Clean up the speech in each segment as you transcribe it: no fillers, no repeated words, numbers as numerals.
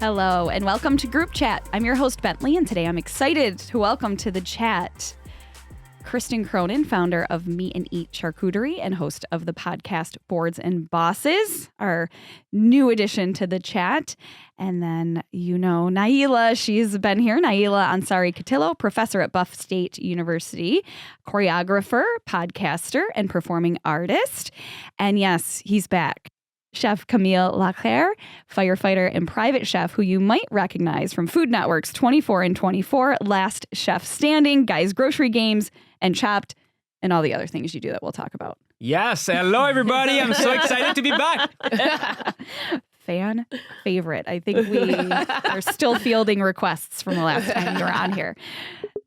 Hello, and welcome to Group Chat. I'm your host, Bentley, and today I'm excited to welcome to the chat Kristen Cronyn, founder of Meet Eat Charcuterie and host of the podcast Boards and Bosses, our new addition to the chat. And then, Naila, she's been here. Naila Ansari-Catilo, professor at Buff State University, choreographer, podcaster, and performing artist. And yes, he's back. Chef Camille Le Caër, firefighter and private chef who you might recognize from Food Network's 24 and 24, Last Chef Standing, Guys Grocery Games, and Chopped, and all the other things you do that we'll talk about. Yes, hello everybody. I'm so excited to be back. Fan favorite. I think we are still fielding requests from the last time you were on here.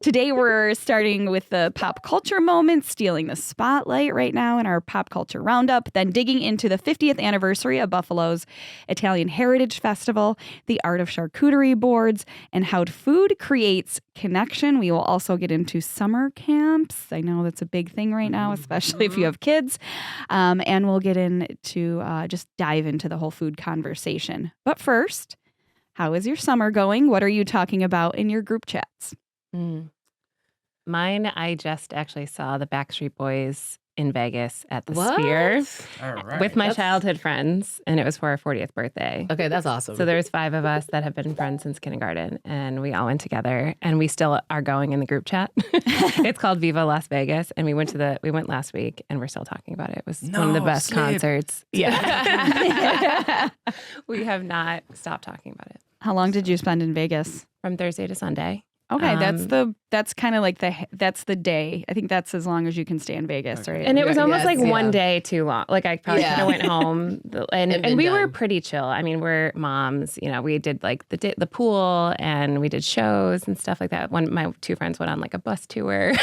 Today we're starting with the pop culture moment, stealing the spotlight right now in our pop culture roundup, then digging into the 50th anniversary of Buffalo's Italian Heritage Festival, the art of charcuterie boards, and how food creates connection. We will also get into summer camps. I know that's a big thing right now, especially if you have kids. And we'll get into just dive into the whole food conversation. But first, how is your summer going? What are you talking about in your group chats? Mine, I just actually saw the Backstreet Boys in Vegas at the Sphere with my childhood friends, and it was for our 40th birthday. Okay, that's awesome. So there's 5 of us that have been friends since kindergarten, and we all went together, and we still are going in the group chat. It's called Viva Las Vegas, and we went last week, and we're still talking about it. It was one of the best concerts. Yeah. We have not stopped talking about it. How long did you spend in Vegas? From Thursday to Sunday. Okay, that's kind of like that's the day. I think that's as long as you can stay in Vegas, right? And it was almost one day too long. Like I probably could have went home, and we were pretty chill. I mean, we're moms. We did like the pool, and we did shows and stuff like that. My 2 friends went on like a bus tour.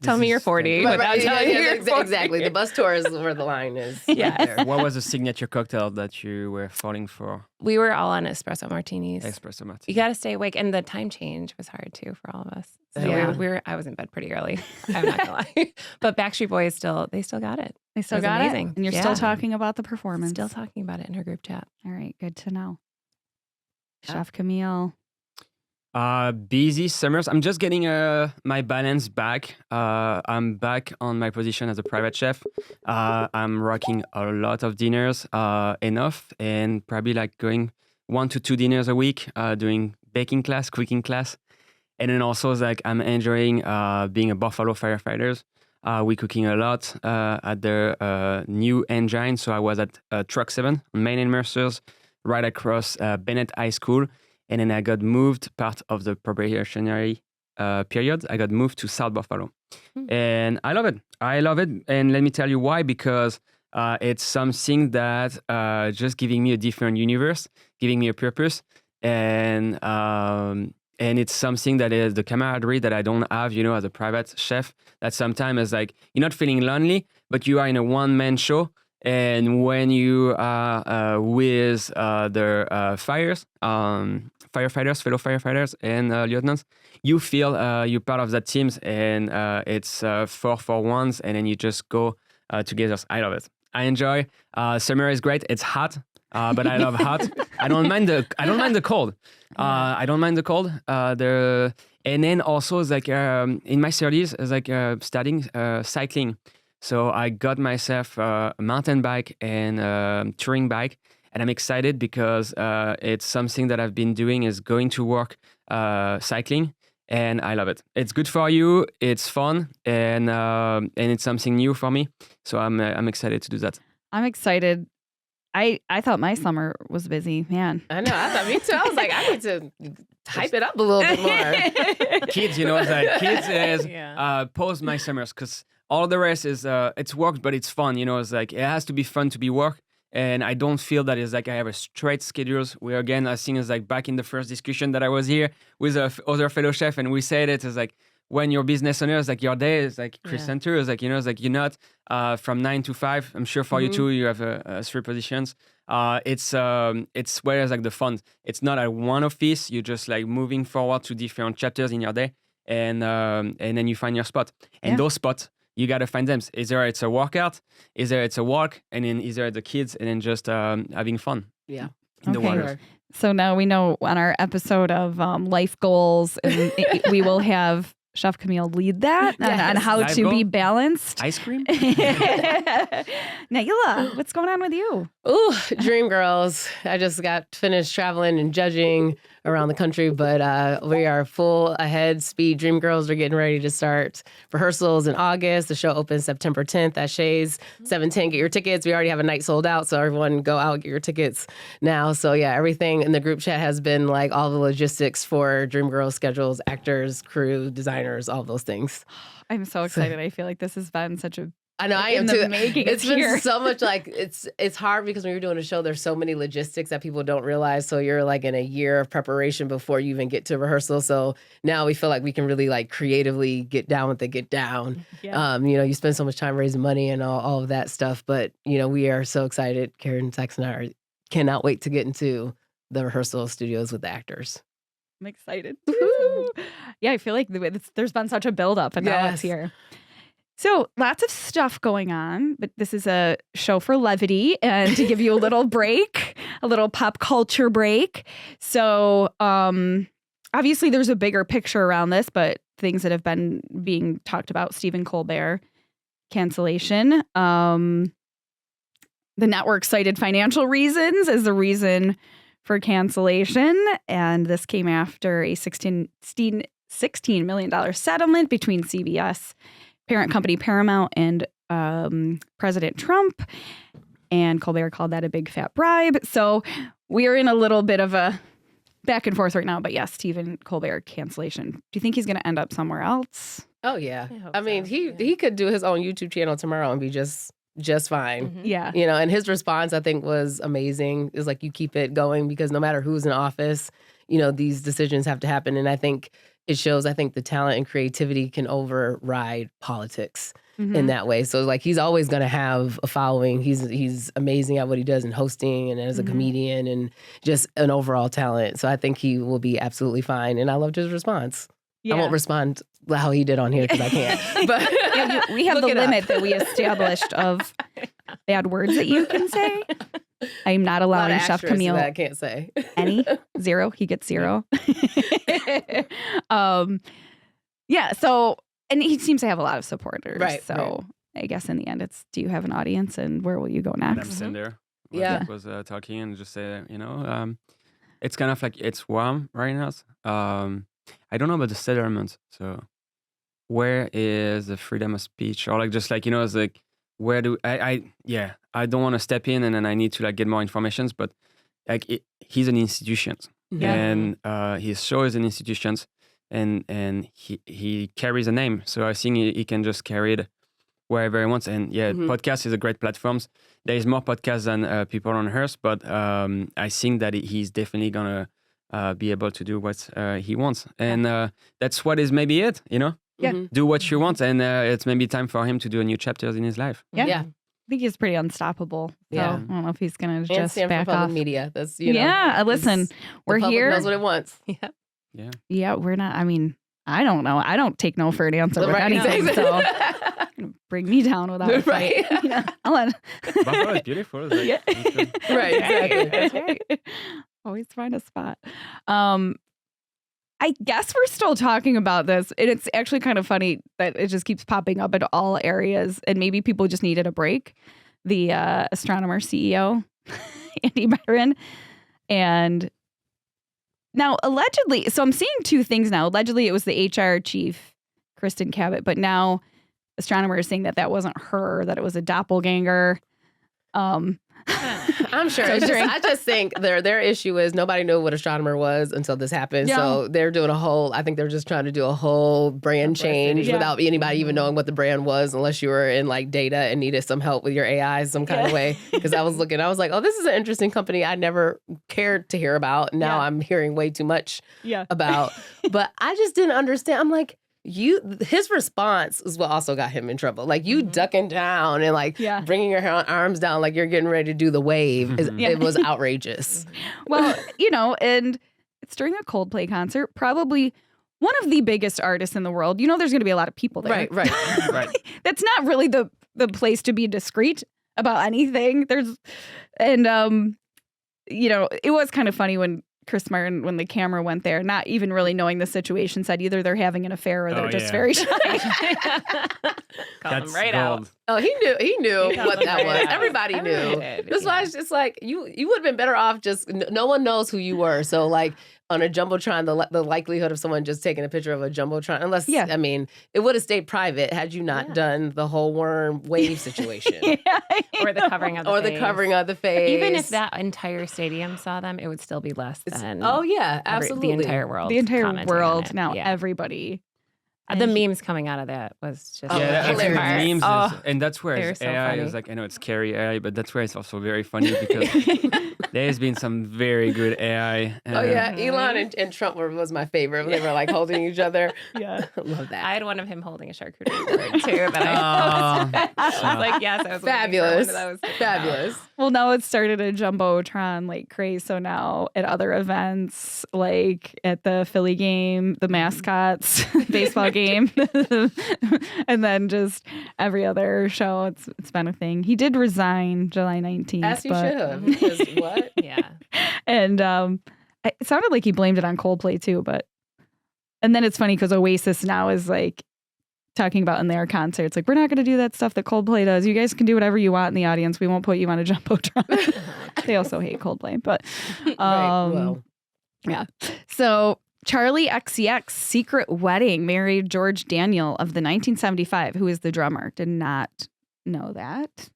Tell me you're 40 without telling me you're 40. Exactly. The bus tour is where the line is. Yeah. What was the signature cocktail that you were falling for? We were all on espresso martinis. Espresso martini. You got to stay awake, and the time change was hard too for all of us. So I was in bed pretty early. I'm not gonna lie, but Backstreet Boys they still got it. They still it got amazing. it, and you're still talking about the performance. Still talking about it in her group chat. All right, good to know. Chef Camille. Busy summers. I'm just getting my balance back. I'm back on my position as a private chef. I'm rocking a lot of dinners, enough, and probably like going 1 to 2 dinners a week, doing baking class, cooking class. And then also like I'm enjoying being a Buffalo firefighters. We're cooking a lot at the new engine. So I was at Truck 7 on Main and Mercer's, right across Bennett High School. And then I got moved, part of the probationary period, I got moved to South Buffalo. And I love it. And let me tell you why, because it's something that just giving me a different universe, giving me a purpose. And it's something that is the camaraderie that I don't have, as a private chef, that sometimes is like, you're not feeling lonely, but you are in a one-man show. And when you are with the firefighters, fellow firefighters and lieutenants, you feel you're part of that team, and it's 4-for-1s, and then you just go together. I love it. I enjoy. Summer is great. It's hot, but I love hot. I don't mind the cold. I don't mind the cold. And then also it's like in my 30s, it's like starting cycling. So I got myself a mountain bike and touring bike, and I'm excited because it's something that I've been doing is going to work cycling, and I love it. It's good for you. It's fun, and it's something new for me. So I'm excited to do that. I'm excited. I thought my summer was busy, man. I know. I thought me too. I was like, I need to hype it up a little bit more. Kids, it's like kids is post my summers, because all the rest is it's work, but it's fun. It's like it has to be fun to be work, and I don't feel that it's like I have a straight schedules. Where again, I think it's like back in the first discussion that I was here with other fellow chef, and we said it's like when you're business owner, it's like your day is like Kristen too. It's like it's like you're not from 9 to 5. I'm sure for you too, you have 3 positions. It's where it's like the fun. It's not at one office. You're just like moving forward to different chapters in your day, and then you find your spot. And those spots, you got to find them. Either it's a workout, either it's a walk, and then either it's the kids, and then just having fun. Yeah. In the water. So now we know on our episode of life goals, and we will have Chef Camille lead that on how Life to be goal? balanced. Ice cream? Naila, what's going on with you? Ooh, dream girls. I just got finished traveling and judging around the country, but we are full ahead speed. Dream girls are getting ready to start rehearsals in August. The show opens September 10th at Shays, 710. Get your tickets. We already have a night sold out, so everyone go out, get your tickets now. So yeah, everything in the group chat has been like all the logistics for Dream Girls schedules, actors, crew, designers, all those things. I'm so excited. I feel like this has been such a I know I in am the too. making. It's It's been here. so much like it's hard because when you're doing a show, there's so many logistics that people don't realize. So you're like in a year of preparation before you even get to rehearsal. So now we feel like we can really like creatively get down with the get down. Yeah. You spend so much time raising money and all of that stuff. But we are so excited. Karen, Tex, and I cannot wait to get into the rehearsal studios with the actors. I'm excited. Woo. Yeah, I feel like there's been such a buildup, and now it's Yes. here. So lots of stuff going on, but this is a show for levity and to give you a little break, a little pop culture break. So obviously there's a bigger picture around this, but things that have been being talked about, Stephen Colbert, cancellation. The network cited financial reasons as the reason for cancellation, and this came after a $16 million settlement between CBS, parent company Paramount, and President Trump. And Colbert called that a big fat bribe. So we're in a little bit of a back and forth right now. But yes, Stephen Colbert cancellation. Do you think he's going to end up somewhere else? Oh yeah. I hope I mean, so. he could do his own YouTube channel tomorrow and be just fine. Mhm. Yeah. And his response, I think, was amazing. Is like, you keep it going because no matter who's in office, these decisions have to happen. And I think it shows, the talent and creativity can override politics in that way. So like, he's always going to have a following. He's amazing at what he does in hosting and as a comedian and just an overall talent. So I think he will be absolutely fine. And I loved his response. Yeah. I won't respond how he did on here because I can't. But Yeah, we have look the it up. limit that we established of bad words that you can say. I'm not A lot allowing of Chef asterisks Camille that I can't say. any. 0. He gets 0. Yeah. So, and he seems to have a lot of supporters. Right, So I guess in the end, it's, do you have an audience and where will you go Adam next? Sandler Yeah. was talking and just say, it's kind of like it's warm right now. I don't know about the settlement. So where is the freedom of speech? Or like, just like, it's like, where do I don't want to step in and then I need to like get more information, but like he's an institution Yeah. and his show is an institution and he carries a name. So I think he can just carry it wherever he wants. And podcast is a great platform. There is more podcasts than people on Earth, but I think that he's definitely gonna be able to do what he wants. And that's what is maybe it, Yeah. Mhm. do what you want, and it's maybe time for him to do a new chapters in his life. Yeah. Yeah. I think he's pretty unstoppable. So Yeah. I don't know if he's going to And just Stanford back Public off. Media. That's Yeah. Listen, it's- we're the public here. knows what it wants. Yeah. Yeah. We're not, I mean, I don't know. I don't take no for an answer with Right, anything. exactly. So bring me down without a fight. Right. Yeah. I'll let- Buffalo is beautiful. It's like, Yeah. you should- Right, exactly. That's right. Always find a spot. I guess we're still talking about this, and it's actually kind of funny that it just keeps popping up in all areas, and maybe people just needed a break. The astronomer CEO, Andy Byron, and now allegedly, so I'm seeing two things now. Allegedly, it was the HR chief, Kristen Cronyn, but now astronomer is saying that wasn't her, that it was a doppelganger. I'm sure. So I just think their issue is nobody knew what astronomer was until this happened. Yeah. So they're doing I think they're just trying to do a whole brand change Yeah. without anybody even knowing what the brand was, unless you were in like data and needed some help with your AI some kind of way. Because I was like, oh, this is an interesting company I never cared to hear about. Now Yeah. I'm hearing way too much Yeah. about. But I just didn't understand. I'm like, his response is what also got him in trouble. Like you ducking down and like Yeah. bringing your arms down like you're getting ready to do the wave. Yeah. It was outrageous. Well, and it's during a Coldplay concert, probably one of the biggest artists in the world. There's going to be a lot of people there. Right. Right. That's not really the it was kind of funny when Chris Martin, when the camera went there, not even really knowing the situation, said either they're having an affair or they're just very shy. Call That's him right gold. out. Oh, he knew what that right was. out. Everybody knew. Everybody did, That's why it's just like you would have been better off just no one knows who you were. So like on a jumbotron, the likelihood of someone just taking a picture of a jumbotron, unless I mean, it would have stayed private had you not done the whole worm wave situation, or the covering of the face. the covering of the face. Even if that entire stadium saw them, it would still be less than. Oh yeah, absolutely. The entire world. The entire commenting on world. it. Now everybody. The memes coming out of that was just I think the hilarious. memes and that's where They're so AI funny. is like, I know it's scary AI, but that's where it's also very funny because there's been some very good AI. Oh yeah, Elon and Trump was my favorite when they were like holding each other. Yeah, I love that. I had one of him holding a charcuterie board too. That I was like, yes, I was Fabulous. One of those. Fabulous. Well, now it started a jumbotron like craze. So now at other events, like at the Philly game, the mascots, baseball game, and then just every other show, it's been a thing. He did resign July 19th. As he should have. Because what? Yeah. And it sounded like he blamed it on Coldplay too. And then it's funny because Oasis now is like talking about in their concerts, like, we're not going to do that stuff that Coldplay does. You guys can do whatever you want in the audience. We won't put you on a jumbotron. They also hate Coldplay, but yeah. So Charlie XCX secret wedding married George Daniel of the 1975, who is the drummer. Did not know that.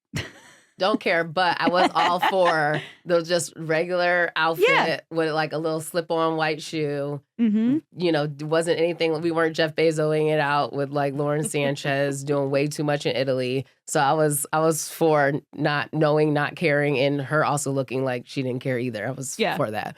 Don't care, but I was all for the just regular outfit with like a little slip-on white shoe. Mm-hmm. Wasn't anything. We weren't Jeff Bezoing it out with like Lauren Sanchez doing way too much in Italy. So I was for not knowing, not caring, and her also looking like she didn't care either. I was for that.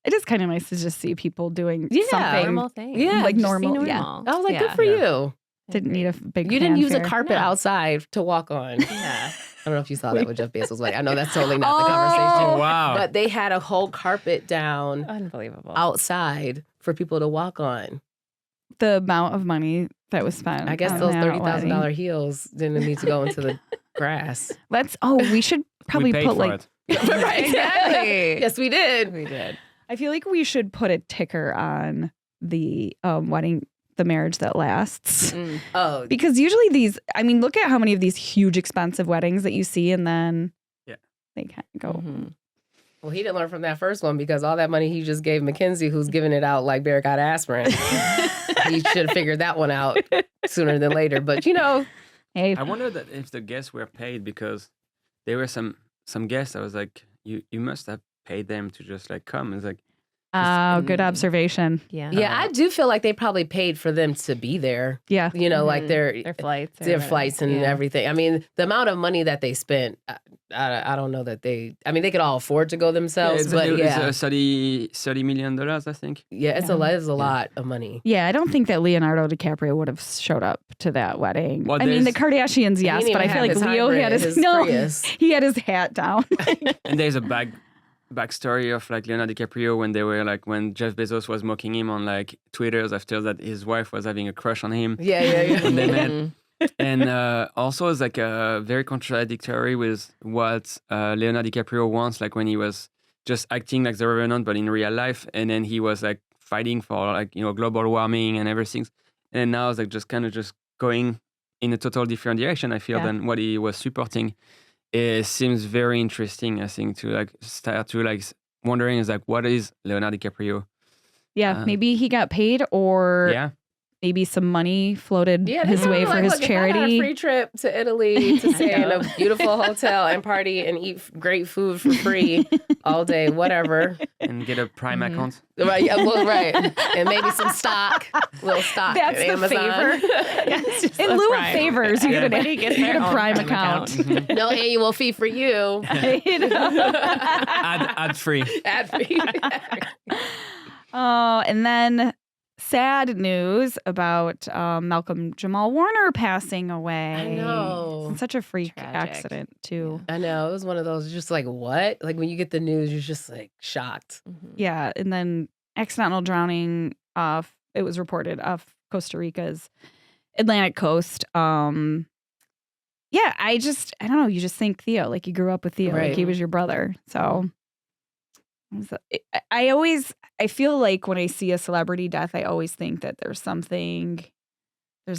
It is kind of nice to just see people doing something normal thing. Yeah, like just normal. Yeah, I was like, good for you. didn't need a big. You didn't use a fanfare. carpet outside to walk on. Yeah. I don't know if you saw that with Jeff Bezos' wedding. I know that's totally not the conversation. Oh, wow. But they had a whole carpet down Unbelievable. outside for people to walk on. The amount of money that was spent. I guess on those that $30,000 wedding. heels didn't need to go into the grass. We should probably we paid put for like. it. Right, exactly. Yes, we did. We did. I feel like we should put a ticker on the wedding, the marriage that lasts. Oh, Because usually look at how many of these huge expensive weddings that you see and then they kind of go. Mhm. well, he didn't learn from that first one because all that money he just gave Mackenzie, who's giving it out like Bear got aspirin. He should have figured that one out sooner than later. But Hey, I wonder that if the guests were paid because there were some guests. I was like, you must have paid them to just like come. It's like, good observation. Yeah. yeah, I do feel like they probably paid for them to be there. Yeah. Like their flights. their flights and everything. I mean, the amount of money that they spent, I don't know that they could all afford to go themselves, it's $30 million, I think. it's a lot of money. Yeah, I don't think that Leonardo DiCaprio would have showed up to that wedding. Well, I mean, the there's- Kardashians, yes, didn't but I even feel have like his Leo hybrid, had his Prius. he had his hat down. And there's a backstory of like Leonardo DiCaprio when they were like when Jeff Bezos was mocking him on like Twitters after that his wife was having a crush on him. Yeah. When they met. And also it's like very contradictory with what Leonardo DiCaprio wants, like when he was just acting like the Revenant but in real life, and then he was like fighting for like global warming and everything, and now it's like just kind of just going in a total different direction, I feel, than what he was supporting. It seems very interesting, I think, to like start to like wondering is like, what is Leonardo DiCaprio? Yeah, maybe he got paid or maybe some money floated his way for his charity. If I got a free trip to Italy to stay in a beautiful hotel and party and eat great food for free all day, whatever. And get a Prime account. Right, right. And maybe some little stock. That's at the Amazon. favor. In lieu of favors, you get a Prime account. No annual fee for you. Ad free. Ad free. Oh, and then sad news about Malcolm Jamal Warner passing away. I know. Such a freak Tragic. accident, too. I know. It was one of those just like, what? Like when you get the news, you're just like shocked. Yeah, and then accidental drowning off, it was reported, off Costa Rica's Atlantic coast. Yeah, I don't know. You just think Theo, like you grew up with Theo, like he was your brother. So I feel like when I see a celebrity death, I always think that there's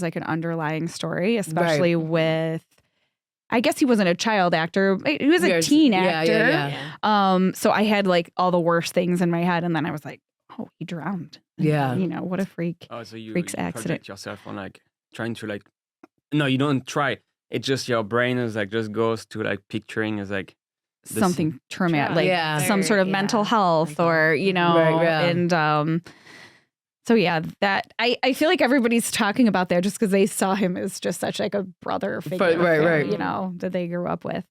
like an underlying story, especially with, I guess he wasn't a child actor. He was a teen actor. Yeah. So I had like all the worst things in my head. And then I was like, oh, he drowned. Yeah. You know, what a freak. Oh, so you freak's accident. project yourself on like trying to like, no, you don't try. It's just your brain is like just goes to like picturing as like something traumatic, like some Very, sort of mental health or, you know, and so yeah, that I feel like everybody's talking about that just because they saw him as just such like a brother figure, right. You know, that they grew up with.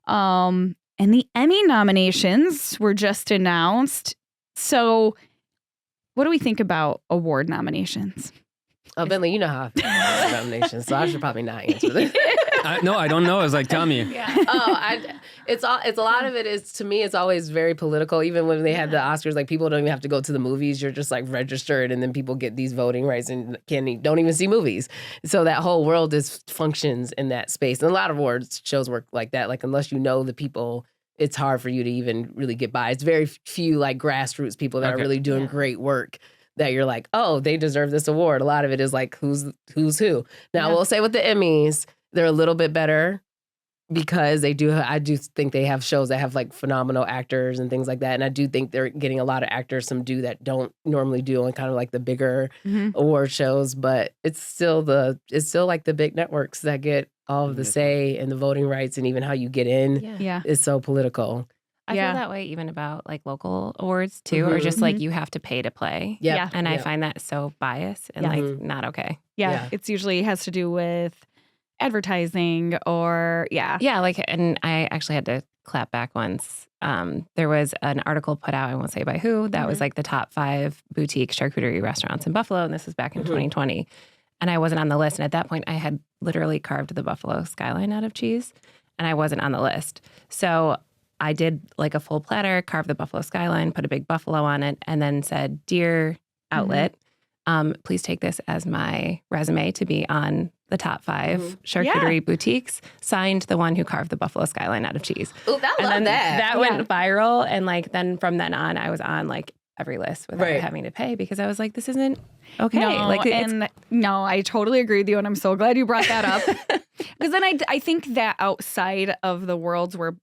And the Emmy nominations were just announced. So what do we think about award nominations? Oh, Bentley, you know how I feel about nominations, so I should probably not answer this. No, I don't know. It's like, tell me. It's a lot of it is, to me, it's always very political. Even when they have the Oscars, like people don't even have to go to the movies. You're just like registered, and then people get these voting rights and don't even see movies. So that whole world functions in that space. And a lot of awards shows work like that. Like unless you know the people, it's hard for you to even really get by. It's very few like grassroots people that are really doing great work that you're like, oh, they deserve this award. A lot of it is like who's who. Now, we'll say with the Emmys, they're a little bit better because I do think they have shows that have like phenomenal actors and things like that. And I do think they're getting a lot of actors, some do that don't normally do on kind of like the bigger award shows. But it's still like the big networks that get all of the say and the voting rights, and even how you get in is so political. I feel that way even about like local awards too, or just like you have to pay to play. And I find that so biased and like not okay. It's usually has to do with advertising or like, and I actually had to clap back once. There was an article put out, I won't say by who, that was like the top 5 boutique charcuterie restaurants in Buffalo, and this was back in 2020. And I wasn't on the list, and at that point I had literally carved the Buffalo skyline out of cheese, and I wasn't on the list. So I did like a full platter, carved the buffalo skyline, put a big buffalo on it, and then said, "Dear outlet, please take this as my resume to be on the top 5 charcuterie boutiques." Signed, the one who carved the buffalo skyline out of cheese. Oh, I love that. That went viral, and like then from then on, I was on like every list without having to pay because I was like, this isn't okay. No, I totally agree with you, and I'm so glad you brought that up because then I think that outside of the worlds where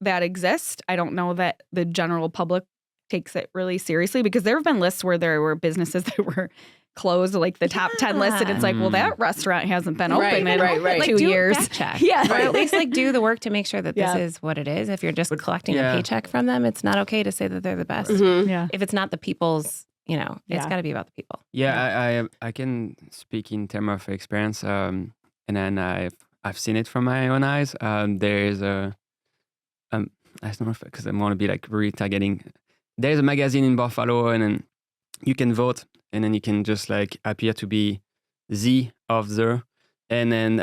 that exist, I don't know that the general public takes it really seriously, because there have been lists where there were businesses that were closed, like the top 10 list, and it's like, well, that restaurant hasn't been open in like 2 years. Fact check. Or at least like do the work to make sure that this is what it is. If you're just collecting a paycheck from them, it's not okay to say that they're the best. If it's not the people's, you know, it's got to be about the people. I can speak in terms of experience, and then I've seen it from my own eyes. There is a I don't know if, because I want to be like really targeting. There's a magazine in Buffalo, and then you can vote, and then you can just like appear to be the of the. And then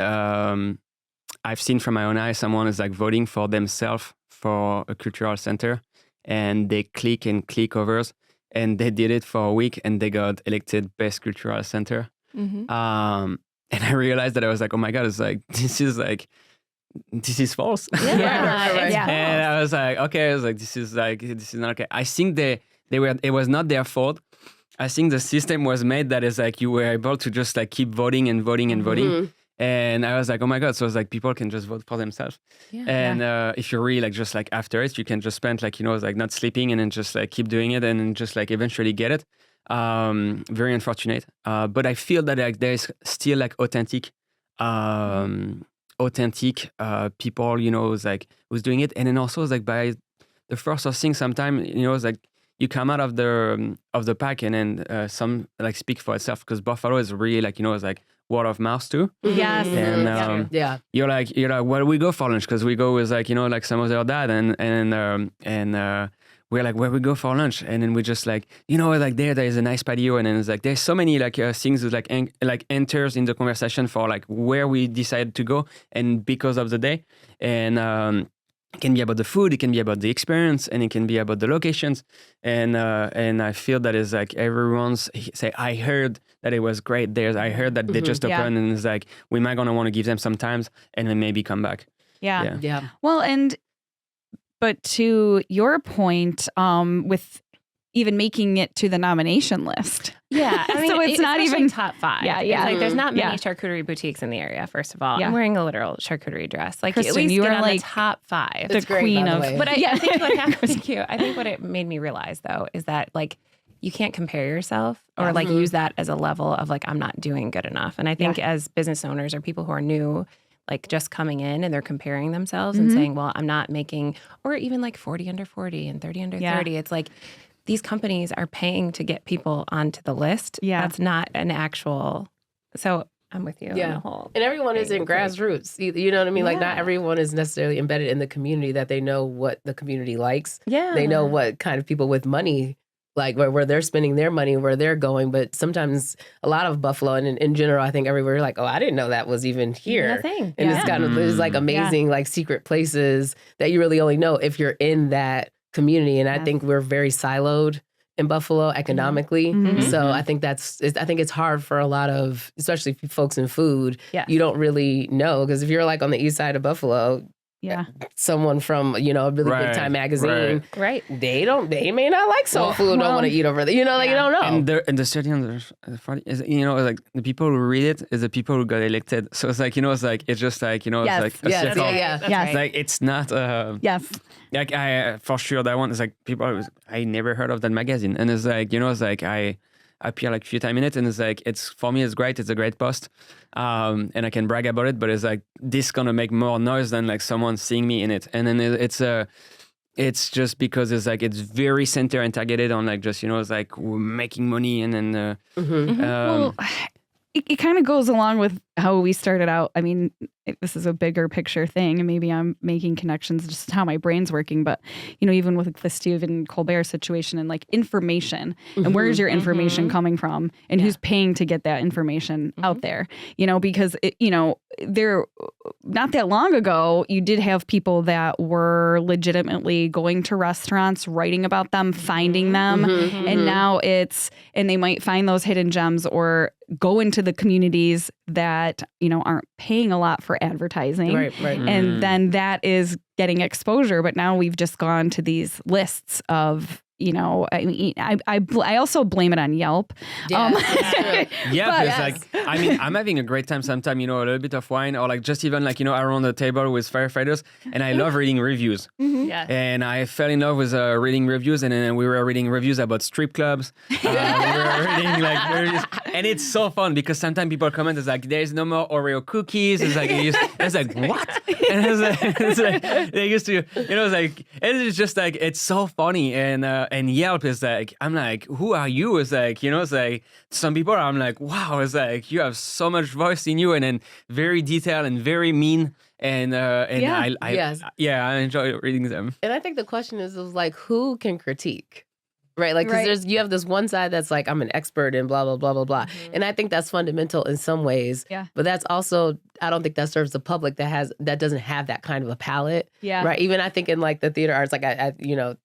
I've seen from my own eyes someone is like voting for themselves for a cultural center, and they click overs, and they did it for a week, and they got elected best cultural center. And I realized that I was like, oh my God, it's like this is false. Right. And I was like, okay, this is not okay. I think it was not their fault. I think the system was made that is like you were able to just like keep voting and voting and voting. And I was like, oh my God. So it's like people can just vote for themselves. If you're really like just like after it, you can just spend like, like not sleeping and then just like keep doing it and then just like eventually get it. Very unfortunate. But I feel that like there's still like authentic people, who's doing it. And then also like by the first of thing, sometimes, it's like you come out of the pack and then some like speak for itself, because Buffalo is really like, it's like word of mouth too. Yes. And you're like, where do we go for lunch? Because we go with like, like some of their dad and we're like, where we go for lunch? And then we just like, like there is a nice patio, and then it's like there's so many like things that like enters in the conversation for like where we decided to go, and because of the day. And it can be about the food, it can be about the experience, and it can be about the locations. And I feel that is like everyone's say, I heard that it was great there. I heard that they just opened, and it's like we might gonna want to give them some time and then maybe come back. Yeah. Well, and But to your point, with even making it to the nomination list. Yeah. I mean, so it's not even top 5. Yeah. It's like there's not many Yeah. charcuterie boutiques in the area, first of all. Yeah. I'm wearing a literal charcuterie dress. Like, Kristen, at least you get are on like the top 5. the That's great, queen by the of. way. But I think thank you. I think what it made me realize, though, is that like you can't compare yourself or like use that as a level of like, I'm not doing good enough. And I think as business owners or people who are new, like just coming in and they're comparing themselves and saying, well, I'm not making, or even like 40 under 40 and 30 under 30. It's like these companies are paying to get people onto the list. Yeah. That's not an actual. So I'm with you. On the whole And everyone is in grassroots. You know what I mean? Like, not everyone is necessarily embedded in the community that they know what the community likes. Yeah. They know what kind of people with money, like where they're spending their money, where they're going. But sometimes a lot of Buffalo and in general, I think everywhere, like, oh, I didn't know that was even here. Nothing. And it's kind of, there's like amazing, like secret places that you really only know if you're in that community. And I think we're very siloed in Buffalo economically. So I think I think it's hard for a lot of, especially folks in food. You don't really know, because if you're like on the east side of Buffalo, someone from, you know, a really big time magazine, they may not like soul food, don't want to eat over there. You know, like, you don't know. And the 30 under 40 is, you know, like the people who read it is the people who got elected. So it's like, you know, it's just like, you know, it's like a circle. Yes. Like, it's not like I for sure that one is like people I never heard of that magazine, and it's like, you know, it's like I appear like a few times in it, and it's like, it's for me, it's great, it's a great post, and I can brag about it, but it's like this gonna make more noise than like someone seeing me in it. And then it's just because it's like it's very center and targeted on like just, you know, it's like we're making money, and then Well, it kind of goes along with how we started out. I mean, this is a bigger picture thing, and maybe I'm making connections just how my brain's working. But, you know, even with the Stephen Colbert situation and like information, and where's your information coming from, and who's paying to get that information out there, you know, because, you know, there, not that long ago, you did have people that were legitimately going to restaurants, writing about them, finding them. And now and they might find those hidden gems or go into the communities that, you know, aren't paying a lot for advertising. Right. And then that is getting exposure. But now we've just gone to these lists of, you know, I mean, I also blame it on Yelp. It's like, I mean, I'm having a great time sometimes, you know, a little bit of wine, or like just even like, you know, around the table with firefighters, and I love reading reviews. And I fell in love with reading reviews, and then we were reading reviews about strip clubs. We were reading like reviews, and it's so fun because sometimes people comment, it's like, there's no more Oreo cookies. It's like, it's like, what? And it's like they used to, you know, it's like, it's just like, it's so funny. And Yelp is like, I'm like, who are you? It's like, you know, it's like some people I'm like, wow, it's like you have so much voice in you, and then very detailed and very mean. And I enjoy reading them. And I think the question is like, who can critique? Right, like, because you have this one side that's like, I'm an expert in blah, blah, blah, blah, blah. And I think that's fundamental in some ways. But that's also, I don't think that serves the public that doesn't have that kind of a palette. Right. Even I think in like the theater arts, like I you know,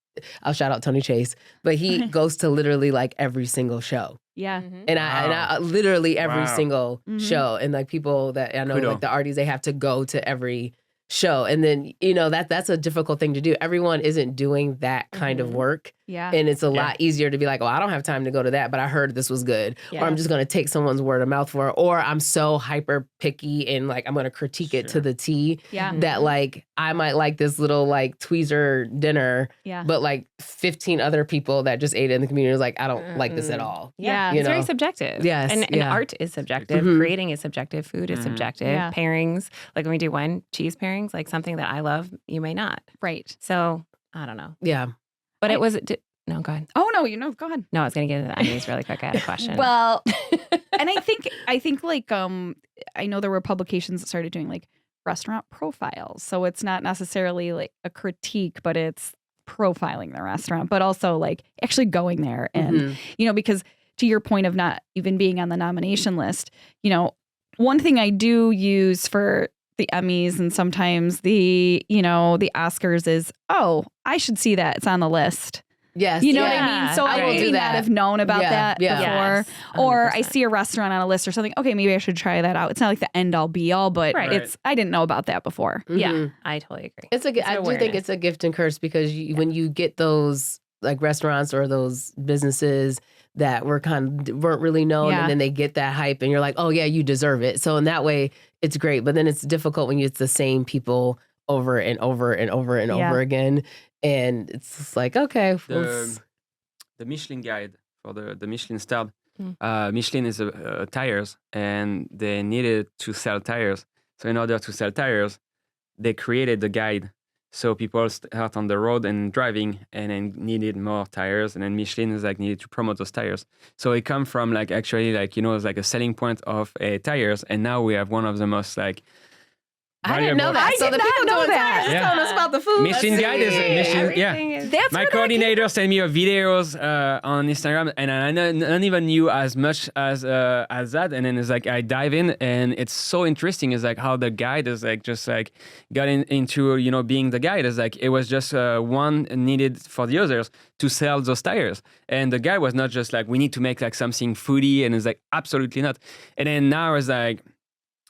I'll shout out Tony Chase, but he goes to literally like every single show. And I literally every single show. And like people that I know, like the artists, they have to go to every show. And then, you know, that's a difficult thing to do. Everyone isn't doing that kind of work. And it's a lot easier to be like, oh, I don't have time to go to that, but I heard this was good. Or I'm just going to take someone's word of mouth for it. Or I'm so hyper picky and like, I'm going to critique it to the T that like, I might like this little like tweezer dinner, but like 15 other people that just ate it in the community was like, I don't like this at all. It's very subjective. And art is subjective. Creating is subjective. Food is subjective. Pairings, like when we do wine cheese pairings, like something that I love, you may not. So I don't know. But it was... No, go ahead. Oh, no, go ahead. No, I was going to get into the Emmys really quick. I had a question. Well, and I think like, I know there were publications that started doing like restaurant profiles. So it's not necessarily like a critique, but it's profiling the restaurant, but also like actually going there. And, you know, because to your point of not even being on the nomination list, you know, one thing I do use for the Emmys and sometimes the, you know, the Oscars is, oh, I should see that it's on the list. Yes. You know what Yeah. I mean? So I I will may do not that. have known about that Yeah. before. Yes, Or I 100%. see a restaurant on a list or something. Okay, maybe I should try that out. It's not like the end all be all, but Right. I didn't know about that before. Yeah, I totally agree. I do think awareness. it's a gift and curse because when you get those like restaurants or those businesses that weren't really known, Yeah. and then they get that hype, and you're like, oh yeah, you deserve it. So in that way, it's great. But then it's difficult when it's the same people over and over and over and Yeah. over again, and it's just like, okay, The Michelin guide for the Michelin star. Mm. Michelin is tires, and they needed to sell tires. So in order to sell tires, they created the guide. So people start on the road and driving, and then needed more tires, and then Michelin is like needed to promote those tires. So it come from like actually like it's like a selling point of tires, and now we have one of the most like. I didn't know that. I So did the not people know doing that. tires Yeah. telling us about the food. Michelin guide is Michelin, yeah. Everything is- That's My where that coordinator sent me videos on Instagram, and I don't even knew as much as that. And then it's like I dive in, and it's so interesting. It's like how the guide is like just like got into being the guide. It's like it was just one needed for the others to sell those tires, and the guy was not just like we need to make like something foodie, and it's like absolutely not. And then now it's like.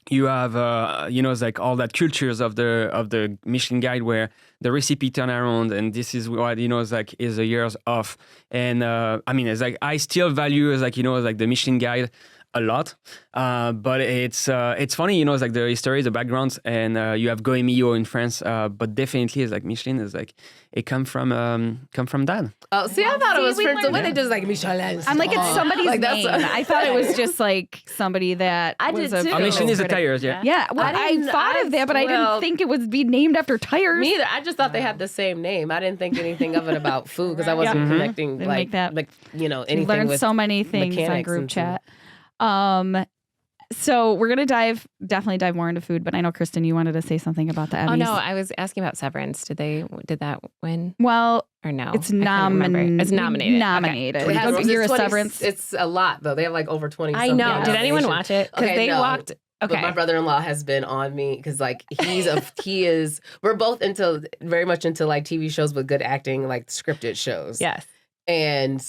You have, it's like all that cultures of the Michelin guide where the recipe turn around, and this is what is like is a years off. And I mean, it's like I still value like like the Michelin guide a lot, but it's funny, it's like the history, the backgrounds, and you have Goemio in France, but definitely it's like Michelin is like it come from that. Oh, see, I thought it was we Prince of learned When they just like Michelin. I'm like, it's somebody's Like, that's- name. I thought it was just like somebody that I was did a too. Oh, Michelin is the critic. tires, yeah. Yeah, well, I I didn't- thought of that, but I well- didn't think it would be named after tires. Me either. I just thought they had the same name. I didn't think anything of it about food because I wasn't Yeah. connecting Didn't like make that- like We anything learned with so many things on mechanics group and chat. So we're gonna definitely dive more into food, but I know Kristen, you wanted to say something about the Emmys. Oh no, I was asking about Severance. Did that win Well, or no? it's I can't remember. It's nominated. Nominated. Okay. It has- Go it's hear a 20 Severance. It's a lot though. They have like over 20. I know. something Did anyone nominations. watch it? Because Okay, they no. walked. But Okay. my brother-in-law has been on me because like we're both very much into like TV shows with good acting, like scripted shows. Yes. And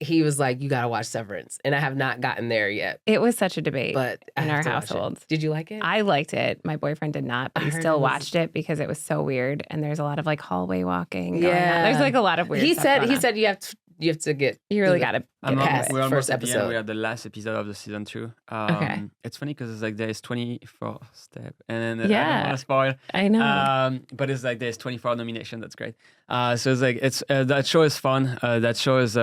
he was like, "You gotta watch Severance," and I have not gotten there yet. It was such a debate But I in have our to watch it. household. Did you like it? I liked it. My boyfriend did not, but I he heard still it was- watched it because it was so weird. And there's a lot of like hallway walking. Going on. Yeah. There's like a lot of weird he stuff said going he on. said you have to get You really through got to I'm get al- past we're it. almost first at the end. episode. We are the last episode of the season 2. Okay. It's funny because it's like there's 24 steps, and then I Yeah. don't want to spoil. I know. But it's like there's 24 nomination. That's great. So it's like that show is fun. That show is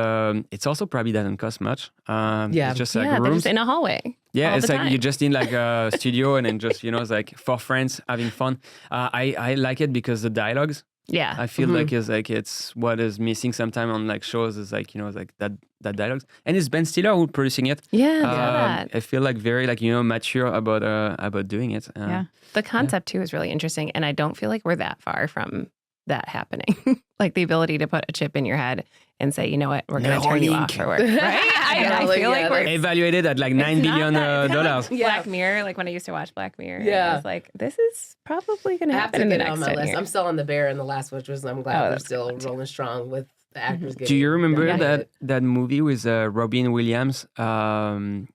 it's also probably doesn't cost much. Yeah. It's just like yeah, they're rooms. just in a hallway. Yeah, all it's the like time. you just need like a studio and then just it's like for friends having fun. I like it because the dialogues. Yeah. I feel like it's what is missing sometimes on like shows is like it's like that dialogues, and it's Ben Stiller who producing it. Yeah. I saw that. I feel like very like mature about doing it. Yeah. The concept too is really interesting. And I don't feel like we're that far from that happening. Like the ability to put a chip in your head and say, you know what, we're going to turn you off for work. Right? I feel like we're evaluated at like $9 billion dollars. Black Mirror, like when I used to watch Black Mirror, Yeah. I was like, this is probably going to I have happen to in the get it next on my 10 list. years. I'm still on the Bear in the last, which was I'm glad Oh, we're that's still good too. rolling strong with the actors. Do you remember getting that movie with Robin Williams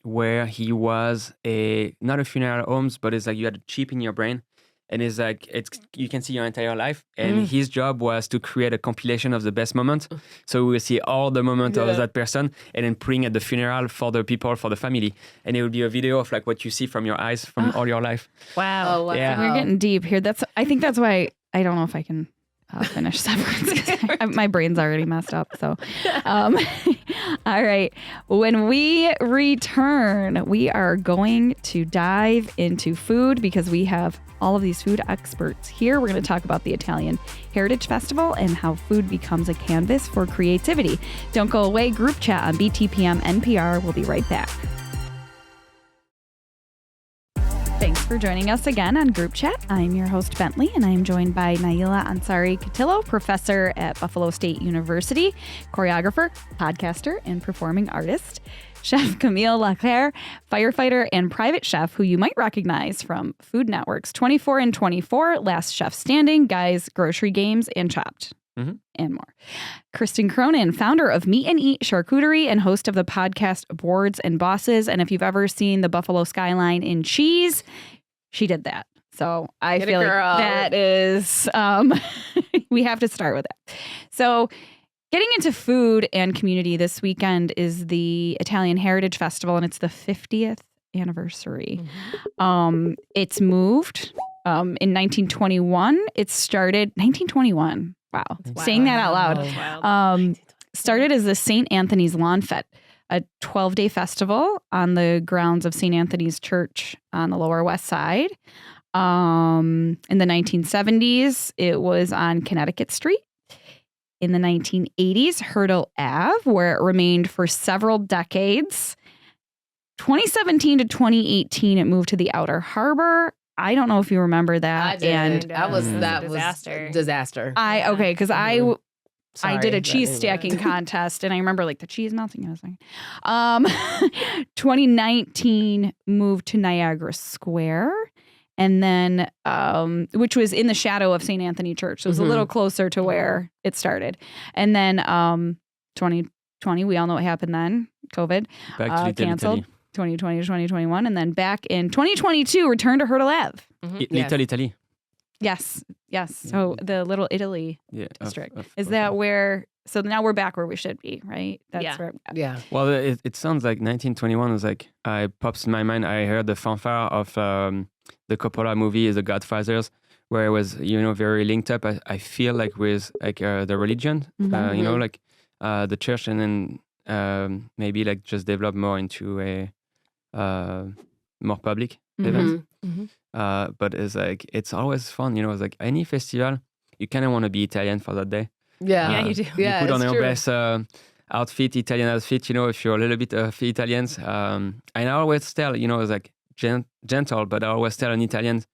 where he was not a funeral homes, but it's like you had a chip in your brain, and it's like you can see your entire life, and his job was to create a compilation of the best moments. So we will see all the moments of that person, and then putting at the funeral for the people, for the family, and it will be a video of like what you see from your eyes from all your life. Wow. Oh, wow. Yeah. We're getting deep here. I think that's why I don't know if I can finish Severance. 'Cause my brain's already messed up. So, all right. When we return, we are going to dive into food because we have all of these food experts here. We're going to talk about the Italian Heritage Festival and how food becomes a canvas for creativity. Don't go away. Group chat on BTPM NPR. We'll be right back. Thanks for joining us again on Group Chat. I'm your host, Bentley, and I'm joined by Naila Ansari-Catilo, professor at Buffalo State University, choreographer, podcaster, and performing artist, Chef Camille Le Caër, firefighter and private chef who you might recognize from Food Network's 24 and 24, Last Chef Standing, Guys, Grocery Games, and Chopped. and more. Kristen Cronyn, founder of Meet and Eat Charcuterie and host of the podcast Boards and Bosses. And if you've ever seen the Buffalo skyline in cheese, she did that. So I feel like that is, we have to start with it. So getting into food and community, this weekend is the Italian Heritage Festival, and it's the 50th anniversary. It's moved in 1921. It started 1921. Wow. Saying that out loud. Started as the St. Anthony's Lawn Fete, a 12-day festival on the grounds of St. Anthony's Church on the Lower West Side. In the 1970s, it was on Connecticut Street. In the 1980s, Hurdle Ave, where it remained for several decades. 2017 to 2018, it moved to the Outer Harbor. I don't know if you remember that. I did. And that was disaster. Because I did a cheese stacking contest, and I remember like the cheese melting. I was like, 2019 moved to Niagara Square, and then which was in the shadow of St. Anthony Church, so it was a little closer to where it started. And then 2020, we all know what happened then. COVID, canceled. 2020 to 2021, and then back in 2022, returned to Hurdle Ave. Italy. Yes. So the Little Italy district. Is that where, so now we're back where we should be, right? That's where. Yeah. Well, it sounds like 1921 was like, it pops in my mind. I heard the fanfare of the Coppola movie, The Godfathers, where it was, very linked up. I feel like with like the religion, like the church, and then maybe like just develop more into a more public event. But it's always fun, it's like any festival, you kind of want to be Italian for that day. Yeah, you do. Yeah, you put on your best outfit, Italian outfit, if you're a little bit of Italians. And I always tell, it's like gentle, but I always tell an Italian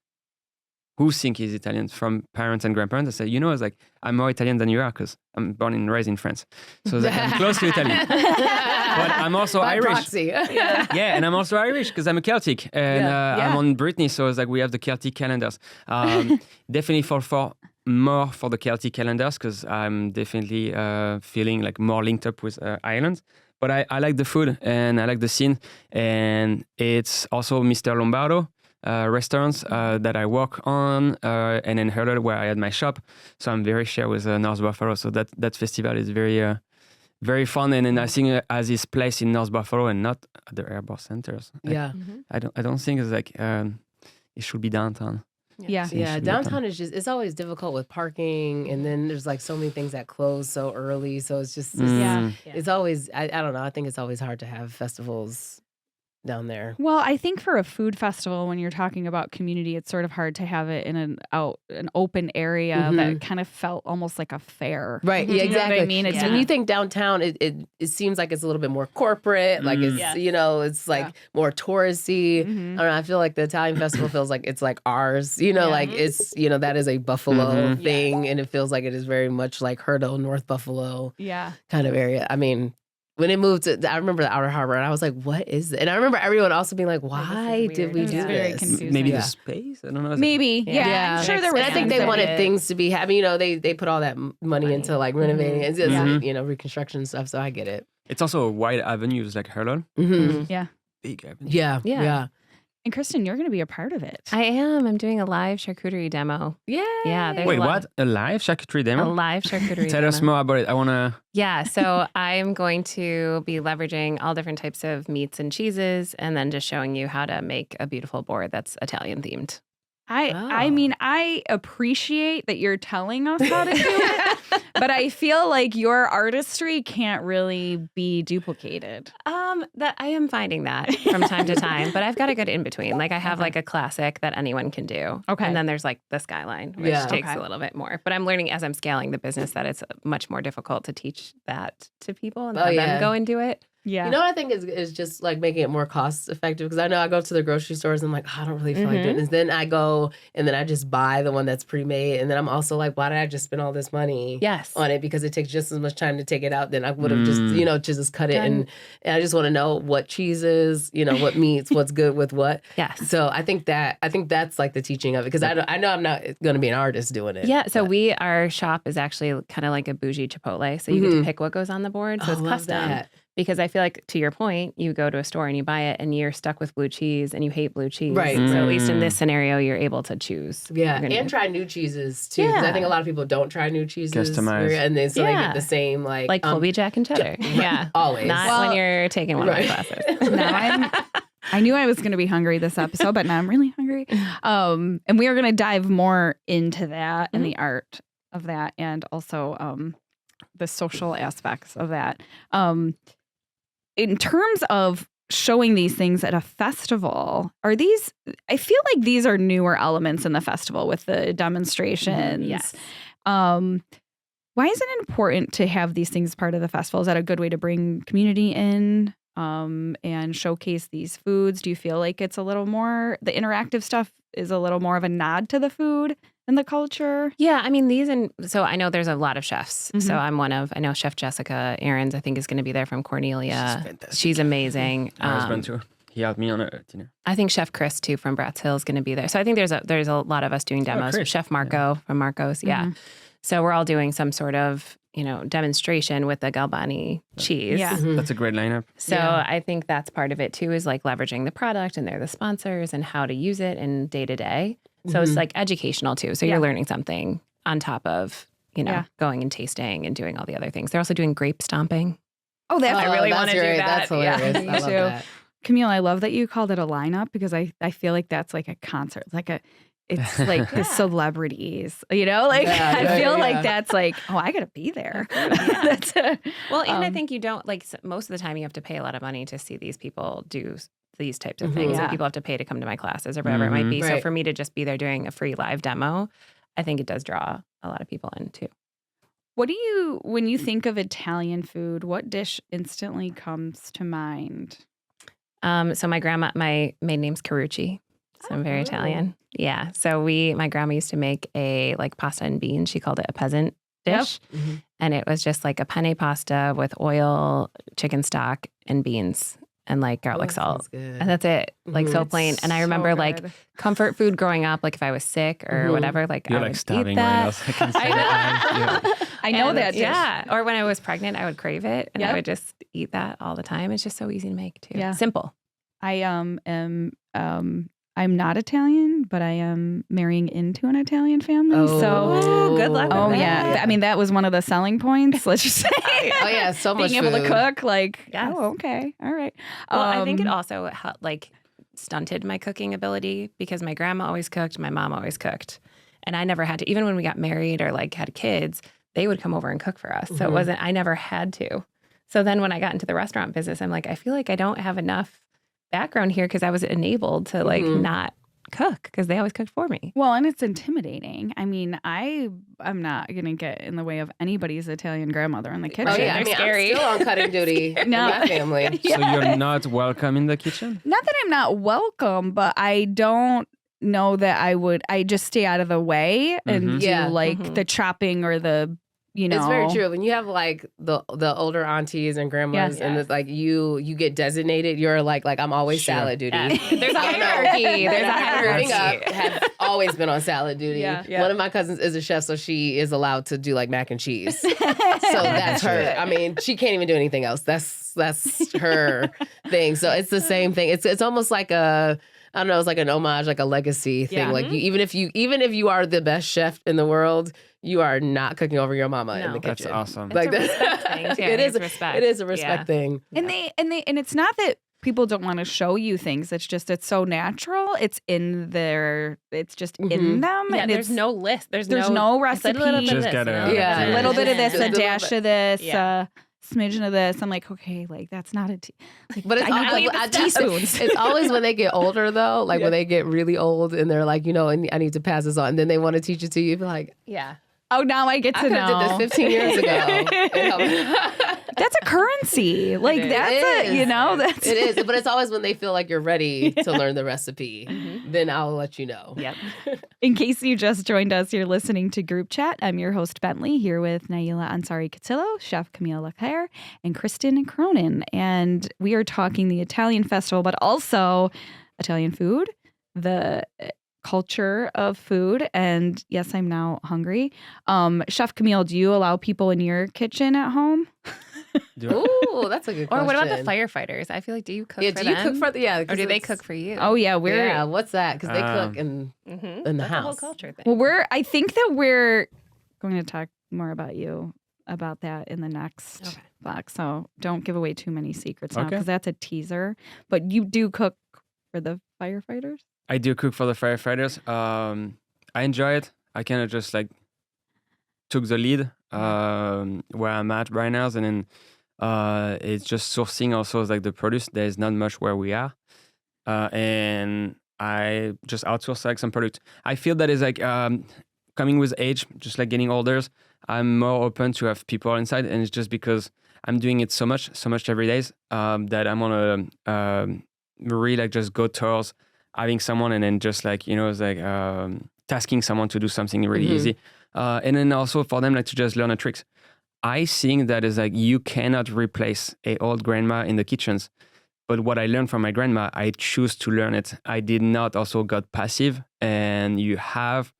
who think he's Italian, from parents and grandparents, I say, it's like, I'm more Italian than you are because I'm born and raised in France. So it's like, I'm close to Italy. But I'm also Irish. Proxy. Yeah, and I'm also Irish because I'm a Celtic. And I'm on Brittany, so it's like we have the Celtic calendars. Definitely for more for the Celtic calendars because I'm definitely feeling like more linked up with Ireland. But I like the food and I like the scene. And it's also Mr. Lombardo. Restaurants that I work on, and in Hurdle where I had my shop. So I'm very share with North Buffalo. So that festival is very very fun. And then I think as is placed in North Buffalo and not at the airport centers. I don't think it's like it should be downtown. Yeah, downtown is it's always difficult with parking, and then there's like so many things that close so early. So it's just it's always I don't know. I think it's always hard to have festivals down there. Well, I think for a food festival, when you're talking about community, it's sort of hard to have it in an open area that kind of felt almost like a fair. Right. Yeah, You know exactly. what I mean? It's When you think downtown, it seems like it's a little bit more corporate. Like it's it's like more touristy. I don't know. I feel like the Italian festival feels like it's like ours. Like it's that is a Buffalo thing, and it feels like it is very much like Hurdle, North Buffalo. Kind of area. I mean, when it moved to, I remember the Outer Harbor, and I was like, what is it? And I remember everyone also being like, why did we do this? Very confusing. Maybe the space? I don't know. Maybe. Yeah. I'm sure there was. And I think they wanted things to be happy. They put all that money into like renovating and just, reconstruction stuff. So I get it. It's also a wide avenue, like Hurdle. Yeah. Big avenue. Yeah. And Kristen, you're going to be a part of it. I am. I'm doing a live charcuterie demo. Yeah. Wait, what? A live charcuterie demo? A live charcuterie Tell demo. us more about it. I want to... Yeah, so I'm going to be leveraging all different types of meats and cheeses and then just showing you how to make a beautiful board that's Italian themed. I mean, I appreciate that you're telling us how to do it, but I feel like your artistry can't really be duplicated. That I am finding that from time to time, but I've got a good in between. Like I have like a classic that anyone can do. Okay. And then there's like the skyline, which takes a little bit more. But I'm learning as I'm scaling the business that it's much more difficult to teach that to people and have them go and do it. Yeah. You know what I think is just like making it more cost effective, because I know I go to the grocery stores and I'm like, I don't really feel like doing this. Then I go and then I just buy the one that's pre-made, and then I'm also like, why did I just spend all this money on it? Because it takes just as much time to take it out than I would have just cut it. And I just want to know what cheeses, what meats, what's good with what. Yes. So I think that's like the teaching of it, because I know I'm not going to be an artist doing it. Yeah. So our shop is actually kind of like a bougie Chipotle. So you get to pick what goes on the board. So it's custom. That. Because I feel like, to your point, you go to a store and you buy it and you're stuck with blue cheese and you hate blue cheese. Right. So at least in this scenario, you're able to choose. Yeah, and try new cheeses too. Because I think a lot of people don't try new cheeses. Customize. And then so they get the same like Colby Jack and cheddar. Yeah. Always. Not when you're taking one of my classes. Now I knew I was going to be hungry this episode, but now I'm really hungry. And we are going to dive more into that and the art of that, and also the social aspects of that. In terms of showing these things at a festival, I feel like these are newer elements in the festival with the demonstrations. Yes. Why is it important to have these things part of the festival? Is that a good way to bring community in and showcase these foods? Do you feel like it's a little more, the interactive stuff is a little more of a nod to the food and the culture? Yeah, I mean, so I know there's a lot of chefs. So I know Chef Jessica Aarons, I think, is going to be there from Cornelia. She's fantastic. She's amazing. My husband too. He helped me on a dinner. I think Chef Chris too from Bratz Hill is going to be there. So I think there's a lot of us doing demos. Chris. Chef Marco from Marco's, So we're all doing some sort of demonstration with the Galbani cheese. Yeah. That's a great lineup. So I think that's part of it too, is like leveraging the product, and they're the sponsors, and how to use it in day to day. So it's like educational too. So you're learning something on top of, going and tasting and doing all the other things. They're also doing grape stomping. Oh, I really want to do that. That's hilarious. Yeah. I love that. Camille, I love that you called it a lineup, because I feel like that's like a concert. It's like the celebrities, I feel like that's like, oh, I got to be there. Well, and I think you don't, most of the time you have to pay a lot of money to see these people do these types of things. And people have to pay to come to my classes or whatever it might be. So for me to just be there doing a free live demo, I think it does draw a lot of people in too. When you think of Italian food, what dish instantly comes to mind? So my maiden name's Carucci. So I'm very Italian. Yeah. So my grandma used to make a pasta and beans. She called it a peasant dish. Yep. Mm-hmm. And it was just like a penne pasta with oil, chicken stock, and beans, and garlic salt. And that's it. So plain. And I remember comfort food growing up, if I was sick or whatever, You're I would stabbing eat that. right now. I can say that. I know that dish. Yeah. Or when I was pregnant, I would crave it, and I would just eat that all the time. It's just so easy to make too. Yeah. Simple. I I'm not Italian, but I am marrying into an Italian family. So good luck. Oh with yeah, that. I mean that was one of the selling points. Let's just say. Oh yeah, so much being able to food. cook. Yes. Oh okay, all right. Well, I think it also stunted my cooking ability, because my grandma always cooked, my mom always cooked, and I never had to. Even when we got married or had kids, they would come over and cook for us. So it wasn't. I never had to. So then when I got into the restaurant business, I'm like, I feel like I don't have enough background here, because I was enabled to not cook, because they always cooked for me. Well, and it's intimidating. I mean, I'm not going to get in the way of anybody's Italian grandmother in the kitchen. Oh yeah, They're I'm scary. still on cutting duty in No. my family. So you're not welcome in the kitchen? Not that I'm not welcome, but I don't know that I would. I just stay out of the way and do Yeah. the chopping or the, It's very true. When you have the older aunties and grandmas, Yes. and it's you get designated, you're like I'm always Sure. salad duty. There's a hierarchy. There's a Growing hierarchy. up, have always been on salad duty. Yeah. One of my cousins is a chef, so she is allowed to do mac and cheese. So that's her. I mean, she can't even do anything else. That's her thing. So it's the same thing. It's almost like a, I don't know, it's like an homage, like a legacy thing. Yeah. Even if you are the best chef in the world, you are not cooking over your mama in the That's kitchen. awesome. It's a respect thing, too. It is. It's respect. It is a respect thing. And it's not that people don't want to show you things. It's just it's so natural. It's in their. It's just in them. Yeah, and there's no list. There's no it's a recipe. little bit of Just this, gotta- a little Yeah. bit a little bit of this, Just a a little dash bit. of this, Yeah. smidgen of this. I'm like, okay, that's not a But it's I need I- the teaspoons. It's always when they get older though, when they get really old and they're like, I need to pass this on, and then they want to teach it to you. You'd be like, Yeah. Oh, now I get I to could have know. did this 15 years ago. That's a currency. Like It that's is. that's It is, but it's always when they feel like you're ready to learn the recipe, then I'll let you know. Yep. In case you just joined us, you're listening to Group Chat. I'm your host, Bentley, here with Naila Ansari-Catilo, Chef Camille Le Caër, and Kristen Cronyn. And we are talking the Italian festival, but also Italian food, the culture of food. And yes, I'm now hungry. Chef Camille, do you allow people in your kitchen at home? Ooh, that's a good question. Or what about the firefighters? I feel like, do you cook for do you them? cook for Or do they cook for you? Oh yeah, what's that? Because they cook in the That's a whole house. culture thing. well, I think that we're going to talk more about that in the next box. So don't give away too many secrets now, because that's a teaser. But you do cook for the firefighters? I do cook for the firefighters. I enjoy it. I kind of just like took the lead where I'm at right now, and then it's just sourcing also like the produce. There's not much where we are, and I just outsource like some product. I feel that is like coming with age, just like getting older. I'm more open to have people inside, and it's just because I'm doing it so much every day that I'm on a really like just go towards having someone, and then just like it's like tasking someone to do something really easy, and then also for them like to just learn the tricks. I think that is like you cannot replace a old grandma in the kitchens, but what I learned from my grandma, I choose to learn it. I did not also got passive, and you have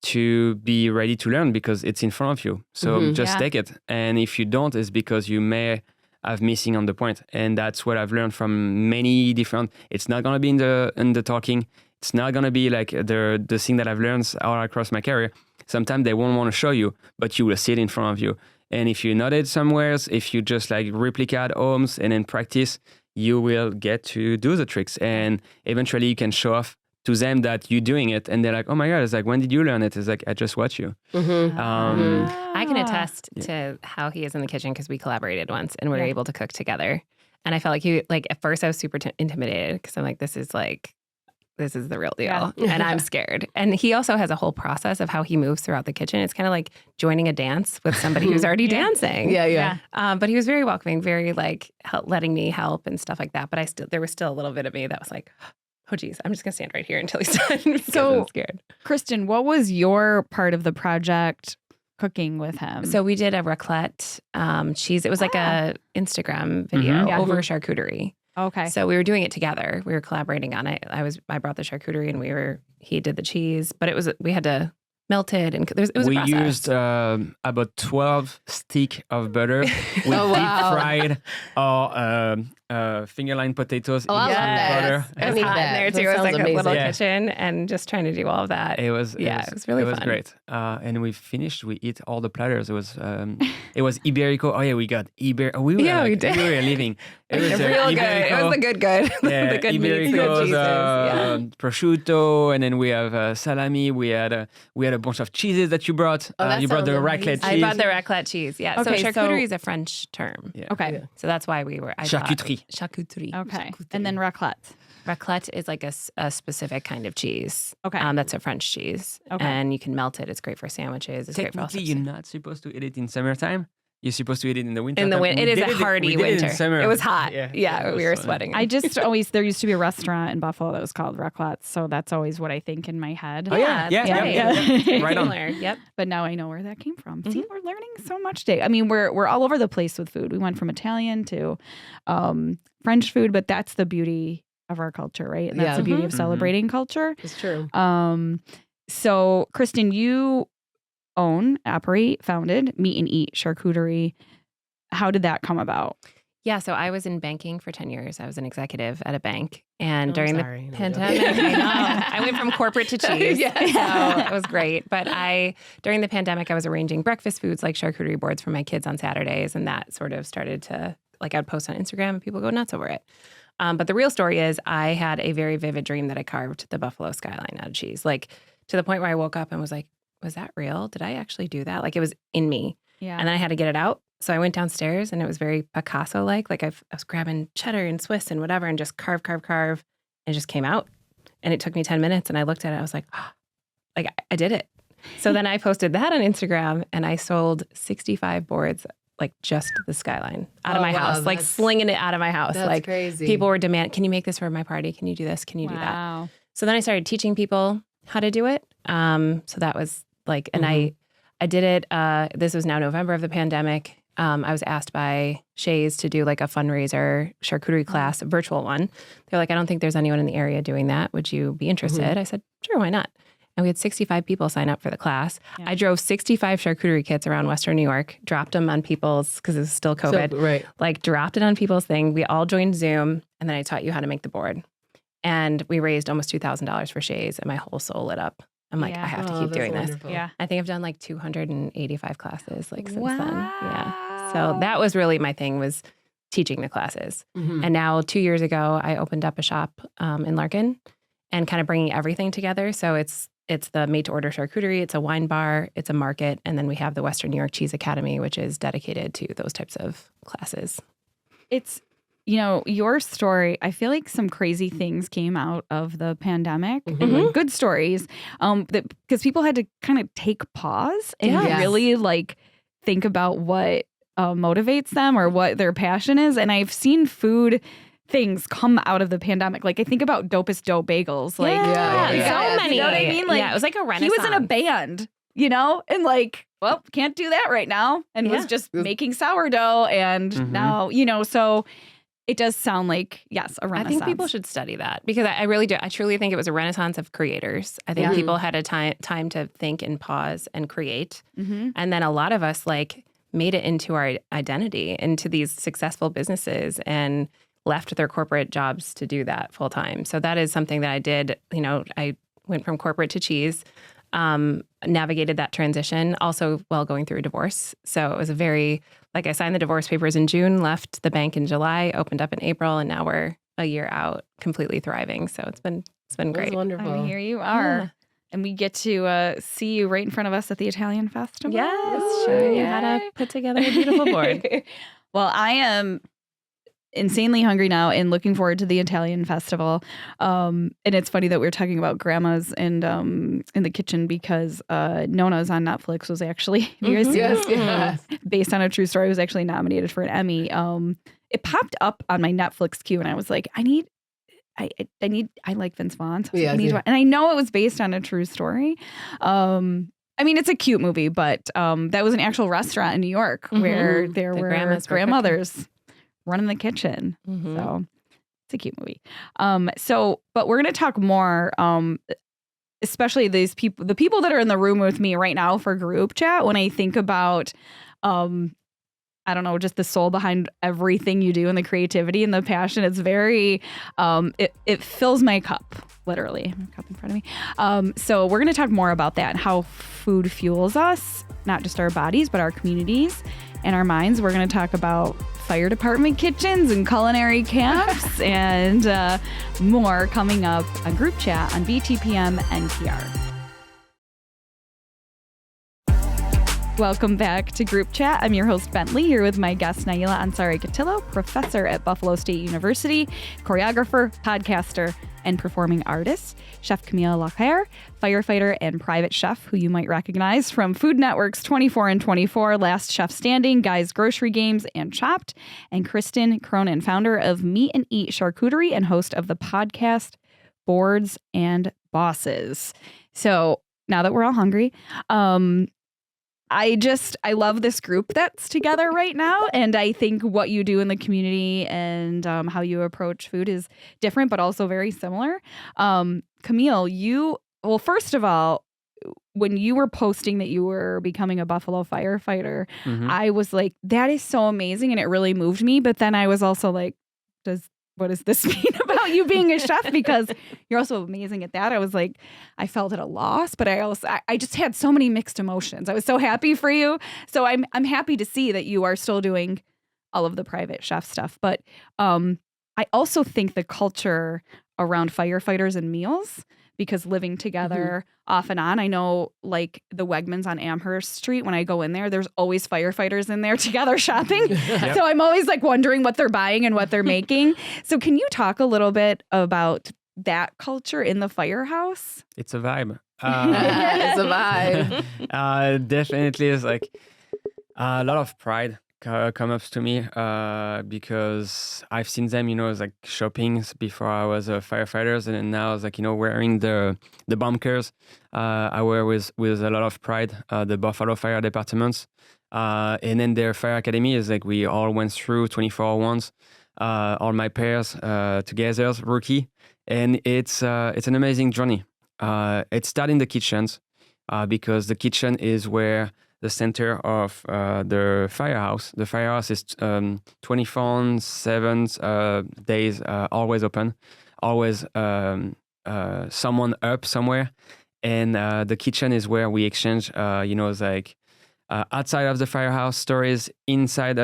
to be ready to learn because it's in front of you. So just take it, and if you don't, it's because you may have missing on the point. And that's what I've learned from many different. It's not gonna be in the talking. It's not gonna be like the thing that I've learned all across my career. Sometimes they won't want to show you, but you will see it in front of you. And if you noted somewhere, if you just like replicate homes and then practice, you will get to do the tricks. And eventually you can show off to them that you're doing it. And they're like, oh my God, it's like, when did you learn it? It's like, I just watch you. I can attest to how he is in the kitchen because we collaborated once and we were able to cook together. And I felt like at first I was super intimidated because I'm like, this is the real deal. And I'm scared. And he also has a whole process of how he moves throughout the kitchen. It's kind of like joining a dance with somebody who's already dancing. Yeah. But he was very welcoming, very like letting me help and stuff like that. But there was still a little bit of me that was like, oh geez, I'm just gonna stand right here until he's done. So I'm scared. Kristen, what was your part of the project cooking with him? So we did a raclette cheese. It was like a Instagram video over charcuterie. Okay. So we were doing it together. We were collaborating on it. I brought the charcuterie and he did the cheese, but we had to melt it and it was a process. We used about 12 sticks of butter. We deep fried our fingerline potatoes in I love that. butter. It was need hot in that. there That too. It was sounds like a little amazing. kitchen and just trying to do all of that. It was really It was fun. great. And we finished. We eat all the platters. It was Iberico. Oh yeah, we got Iberico. We did. We were living. It was real good. Iberico. It was the good. Yeah, The good meats, the good Iberico's, cheeses. prosciutto, and then we have salami. We had a bunch of cheeses that you brought. Oh, that You brought the sounds raclette cheese. I brought the raclette cheese. Yeah. Okay, so so- charcuterie is a French term. Yeah. Okay. So that's why Charcuterie. Charcuterie. Okay. And then raclette. Raclette is like a specific kind of cheese. Okay. That's a French cheese. Okay. And you can melt it. It's great for sandwiches. It's great for all Technically, sorts you're not supposed to eat it in summertime. You're supposed to eat it in the winter. in the time. winter. We It is did a hardy we did winter. It in summer. It was hot. Yeah, Yeah, it we was were fun. sweating. I just always, there used to be a restaurant in Buffalo that was called Raclette. So that's always what I think in my head. Oh, yeah. that's Yeah. right. Right on. Similar. Yep. But now I know where that came from. See, we're learning so much today. I mean, we're all over the place with food. We went from Italian to French food, but that's the beauty of our culture, right? And that's Yeah. the beauty of celebrating culture. It's true. So, Kristen, you founded Meet and Eat Charcuterie. How did that come about? Yeah, so I was in banking for 10 years. I was an executive at a bank. And Oh, during sorry. the No, pandemic, joking. I know. I went from corporate to cheese. Yeah. So it was great. But during the pandemic, I was arranging breakfast foods like charcuterie boards for my kids on Saturdays. And that sort of started to, like, I'd post on Instagram and people go nuts over it. But the real story is I had a very vivid dream that I carved the buffalo skyline out of cheese. Like, to the point where I woke up and was like, was that real? Did I actually do that? Like, it was in me. Yeah. And then I had to get it out. So I went downstairs and it was very Picasso-like. Like I was grabbing cheddar and Swiss and whatever and just carve. And it just came out. And it took me 10 minutes and I looked at it. I was like, I did it. So then I posted that on Instagram and I sold 65 boards like just the skyline out of Oh, my wow, house, like that's- slinging it out of my house. That's Like crazy. people were demanding, can you make this for my party? Can you do this? Can you do that? Wow. So then I started teaching people how to do it. So that was like, and Mm-hmm. I did it. This was now November of the pandemic. I was asked by Shays to do like a fundraiser charcuterie class, a virtual one. They're like, I don't think there's anyone in the area doing that. Would you be interested? Mm-hmm. I said, sure, why not? And we had 65 people sign up for the class. Yeah. I drove 65 charcuterie kits around Western New York, dropped them on people's, because it was still COVID, right. like dropped it on people's thing. We all joined Zoom, and then I taught you how to make the board. And we raised almost $2,000 for Shays, and my whole soul lit up. I'm like, Yeah. I have to Oh, keep that's doing this. wonderful. Yeah. I think I've done like 285 classes like since Wow. then. Yeah. So that was really my thing, was teaching the classes. Mhm. And now 2 years ago, I opened up a shop in Larkin and kind of bringing everything together. So it's the made to order charcuterie, it's a wine bar, it's a market, and then we have the Western New York Cheese Academy, which is dedicated to those types of classes. It's, your story, I feel like some crazy things came out of the pandemic, and like good stories, because people had to kind of take pause and Yes. really like think about what motivates them or what their passion is. And I've seen food things come out of the pandemic. Like I think about Dopest Dough Bagels. Like Yeah. So many. You know what I mean? Like yeah, it was like a renaissance. he was in a band, and like, well, can't do that right now. And was Yeah. just making sourdough. And now, so it does sound like, yes, a I renaissance. think people should study that, because I really do. I truly think it was a renaissance of creators. I think people had a time to think and pause and create. Mhm. And then a lot of us like made it into our identity, into these successful businesses, and left their corporate jobs to do that full time. So that is something that I did. I went from corporate to cheese, navigated that transition also while going through a divorce. So it was I signed the divorce papers in June, left the bank in July, opened up in April, and now we're a year out, completely thriving. So it's been That's great. wonderful. And here you are. Yeah. And we get to see you right in front of us at the Italian Festival. Yes, sure. You had to put together a beautiful board. Well, I am insanely hungry now and looking forward to the Italian Festival. And it's funny that we were talking about grandmas and in the kitchen, because Nona's on Netflix was actually, have you guys seen Yes, this? yes. Based on a true story, was actually nominated for an Emmy. It popped up on my Netflix queue, and I was like, I like Vince Vaughn. So Yeah, I need yeah. to, and I know it was based on a true story. I mean, it's a cute movie, but that was an actual restaurant in New York where there The were grandmas were grandmothers running the kitchen. Mhm. So it's a cute movie. But we're going to talk more, especially the people that are in the room with me right now for group chat. When I think about, I don't know, just the soul behind everything you do and the creativity and the passion, it's very, it fills my cup, literally. I have a cup in front of me. So we're going to talk more about that and how food fuels us, not just our bodies, but our communities and our minds. We're going to talk about fire department kitchens and culinary camps and more coming up on Group Chat on BTPM NPR. Welcome back to Group Chat. I'm your host, Bentley, here with my guest, Naila Ansari-Catilo, professor at Buffalo State University, choreographer, podcaster, and performing artist, Chef Camille Le Caër, firefighter and private chef who you might recognize from Food Network's 24 and 24, Last Chef Standing, Guys Grocery Games, and Chopped, and Kristen Cronyn, founder of Meet Eat Charcuterie and host of the podcast Boards and Bosses. So now that we're all hungry, I love this group that's together right now. And I think what you do in the community and how you approach food is different, but also very similar. Camille, first of all, when you were posting that you were becoming a Buffalo firefighter, I was like, that is so amazing. And it really moved me. But then I was also like, what does this mean about you being a chef? Because you're also amazing at that. I was like, I felt at a loss, but I just had so many mixed emotions. I was so happy for you. So I'm happy to see that you are still doing all of the private chef stuff. But I also think the culture around firefighters and meals, because living together off and on, I know like the Wegmans on Amherst Street, when I go in there, there's always firefighters in there together shopping. Yep. So I'm always like wondering what they're buying and what they're making. So can you talk a little bit about that culture in the firehouse? It's a vibe. It's a vibe. Definitely is like a lot of pride come up to me because I've seen them, as like shopping before I was a firefighter, and then now it's like wearing the bunkers. I wear with a lot of pride the Buffalo Fire Departments, and then their fire academy is like we all went through 24/1s, all my pairs together, rookie, and it's an amazing journey. It started in the kitchens because the kitchen is where the center of the firehouse. The firehouse is 24/7 days, always open, always someone up somewhere. And the kitchen is where we exchange, it's like outside of the firehouse stories, inside,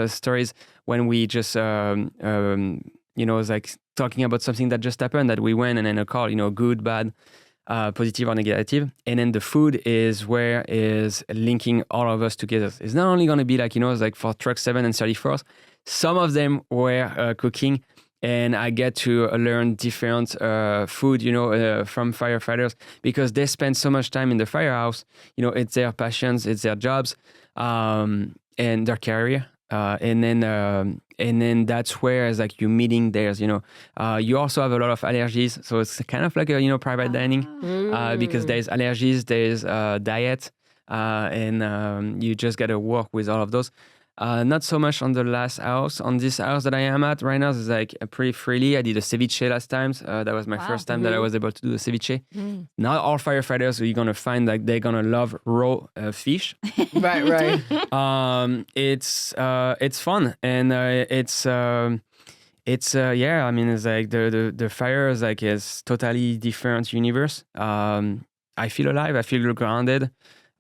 stories when we just, it's like talking about something that just happened, that we went and then a call, good, bad, positive or negative. And then the food is where is linking all of us together. It's not only going to be like, it's like for truck 7 and 34th, some of them were cooking, and I get to learn different food, from firefighters, because they spend so much time in the firehouse. It's their passions, it's their jobs, and their career. And then that's where it's like you meeting theirs. You also have a lot of allergies, so it's kind of like a private dining because there's allergies, there's diet, and you just gotta work with all of those. Not so much on the last house. On this house that I am at right now, it's like pretty freely. I did a ceviche last time. That was my first time that I was able to do the ceviche. Not all firefighters you're gonna find like they're gonna love raw fish. Right. It's fun, and it's I mean, it's like the fire is like is totally different universe. I feel alive. I feel grounded.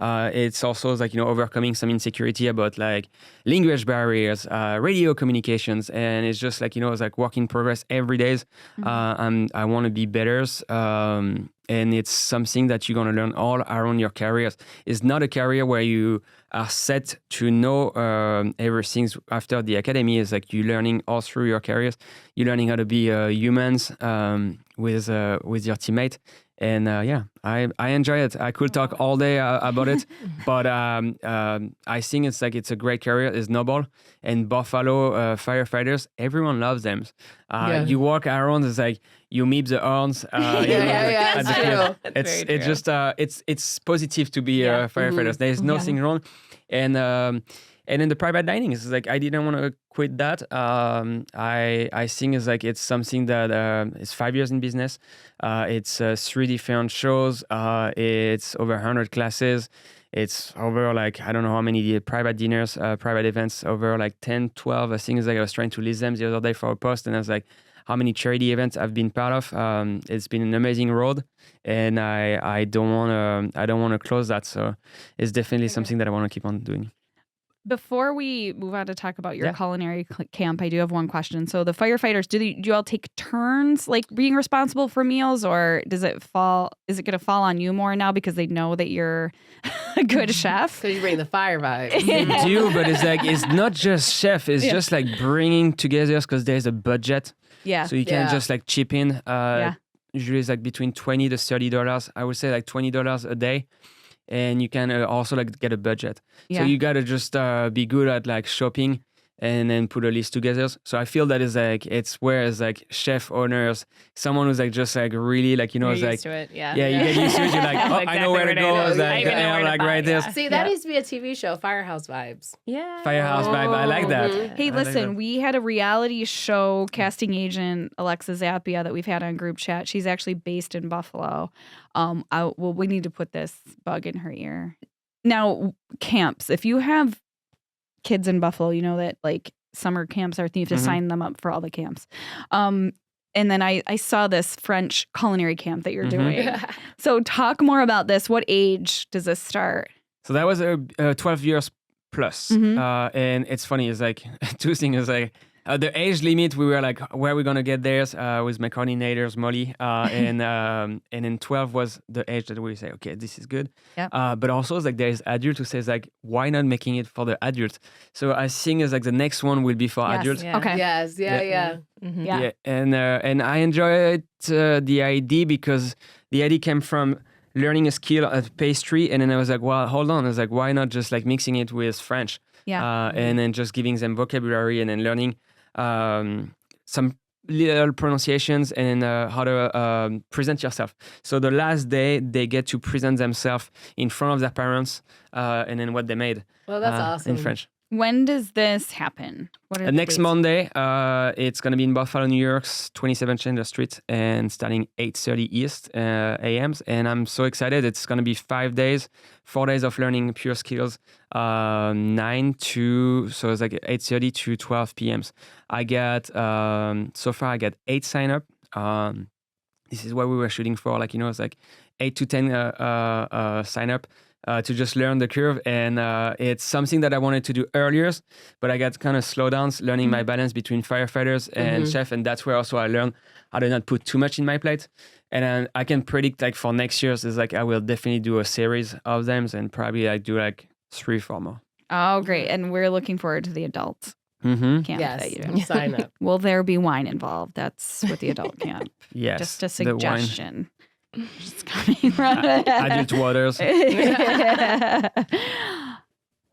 It's also like overcoming some insecurity about like language barriers, radio communications, and it's just like it's like work in progress every day. I want to be better, and it's something that you're gonna learn all around your careers. It's not a career where you are set to know everything after the academy. It's like you learning all through your careers. You're learning how to be humans with your teammate. And I enjoy it. I could talk all day about it, but I think it's like it's a great career. It's noble, and Buffalo firefighters, everyone loves them. You walk around, it's like you meet the horns. It's positive to be a firefighter. There is nothing wrong, and in the private dining, it's like I didn't want to quit that. I think it's like it's something that is 5 years in business. It's 3 different shows. It's over 100 classes. It's over like I don't know how many private dinners, private events, over like 10, 12. I think it's like I was trying to list them the other day for a post, and I was like, how many charity events I've been part of. It's been an amazing road, and I don't want to close that. So it's definitely something that I want to keep on doing. Before we move on to talk about your culinary camp, I do have one question. So the firefighters, do you all take turns like being responsible for meals, or is it going to fall on you more now because they know that you're a good chef? Because you bring the fire vibe. They do, but it's like, it's not just chef, it's just like bringing together because there's a budget. Yeah. So you can just like chip in. Usually it's like between $20 to $30. I would say like $20 a day. And you can also like get a budget. So you gotta just be good at like shopping and then put a list together. So I feel that is like it's where it's like chef owners, someone who's like just like really like You're it's used like to it, you get used to it. You're like I know where to go. It's like right there. See, that needs to be a TV show, Firehouse Vibes. Yeah. Firehouse vibe. I like that. Hey, listen, we had a reality show casting agent, Alexa Zappia, that we've had on group chat. She's actually based in Buffalo. We need to put this bug in her ear. Now, camps. If you have kids in Buffalo, you know that like summer camps are, you have to sign them up for all the camps. And then I saw this French culinary camp that you're doing. So talk more about this. What age does this start? So that was 12 years plus. And it's funny, it's like two things. It's like the age limit, we were like, where are we going to get there with my coordinators, Molly. And then 12 was the age that we say, okay, this is good. But also it's like there's adult who says like, why not making it for the adults? So I think it's like the next one will be for adults. Okay. Yes. Yeah. And I enjoy it, the idea, because the idea came from learning a skill at pastry. And then I was like, well, hold on. I was like, why not just like mixing it with French? Yeah. And then just giving them vocabulary and then learning some little pronunciations and how to present yourself. So the last day, they get to present themselves in front of their parents and then what they made. Well, that's awesome. In French. When does this happen? What are the Next dates? Monday, it's going to be in Buffalo, New York's 27 Chandler Street and starting 8:30 East a.m. And I'm so excited. It's going to be 5 days, 4 days of learning pure skills, 9 to, so it's like 8:30 to 12 p.m. I got, so far I got 8 sign up. This is what we were shooting for. Like, it's like 8 to 10 sign up. To just learn the curve. And it's something that I wanted to do earlier, but I got kind of slowdowns learning my balance between firefighters and chef. And that's where also I learned how to not put too much in my plate. And I can predict like for next year, it's like I will definitely do a series of them and probably I do like 3-4 more. Oh, great. And we're looking forward to the adult camp that you do. Sign up. Will there be wine involved? That's with the adult camp. Yes. Just a the wine. suggestion. Just coming from Adult waters.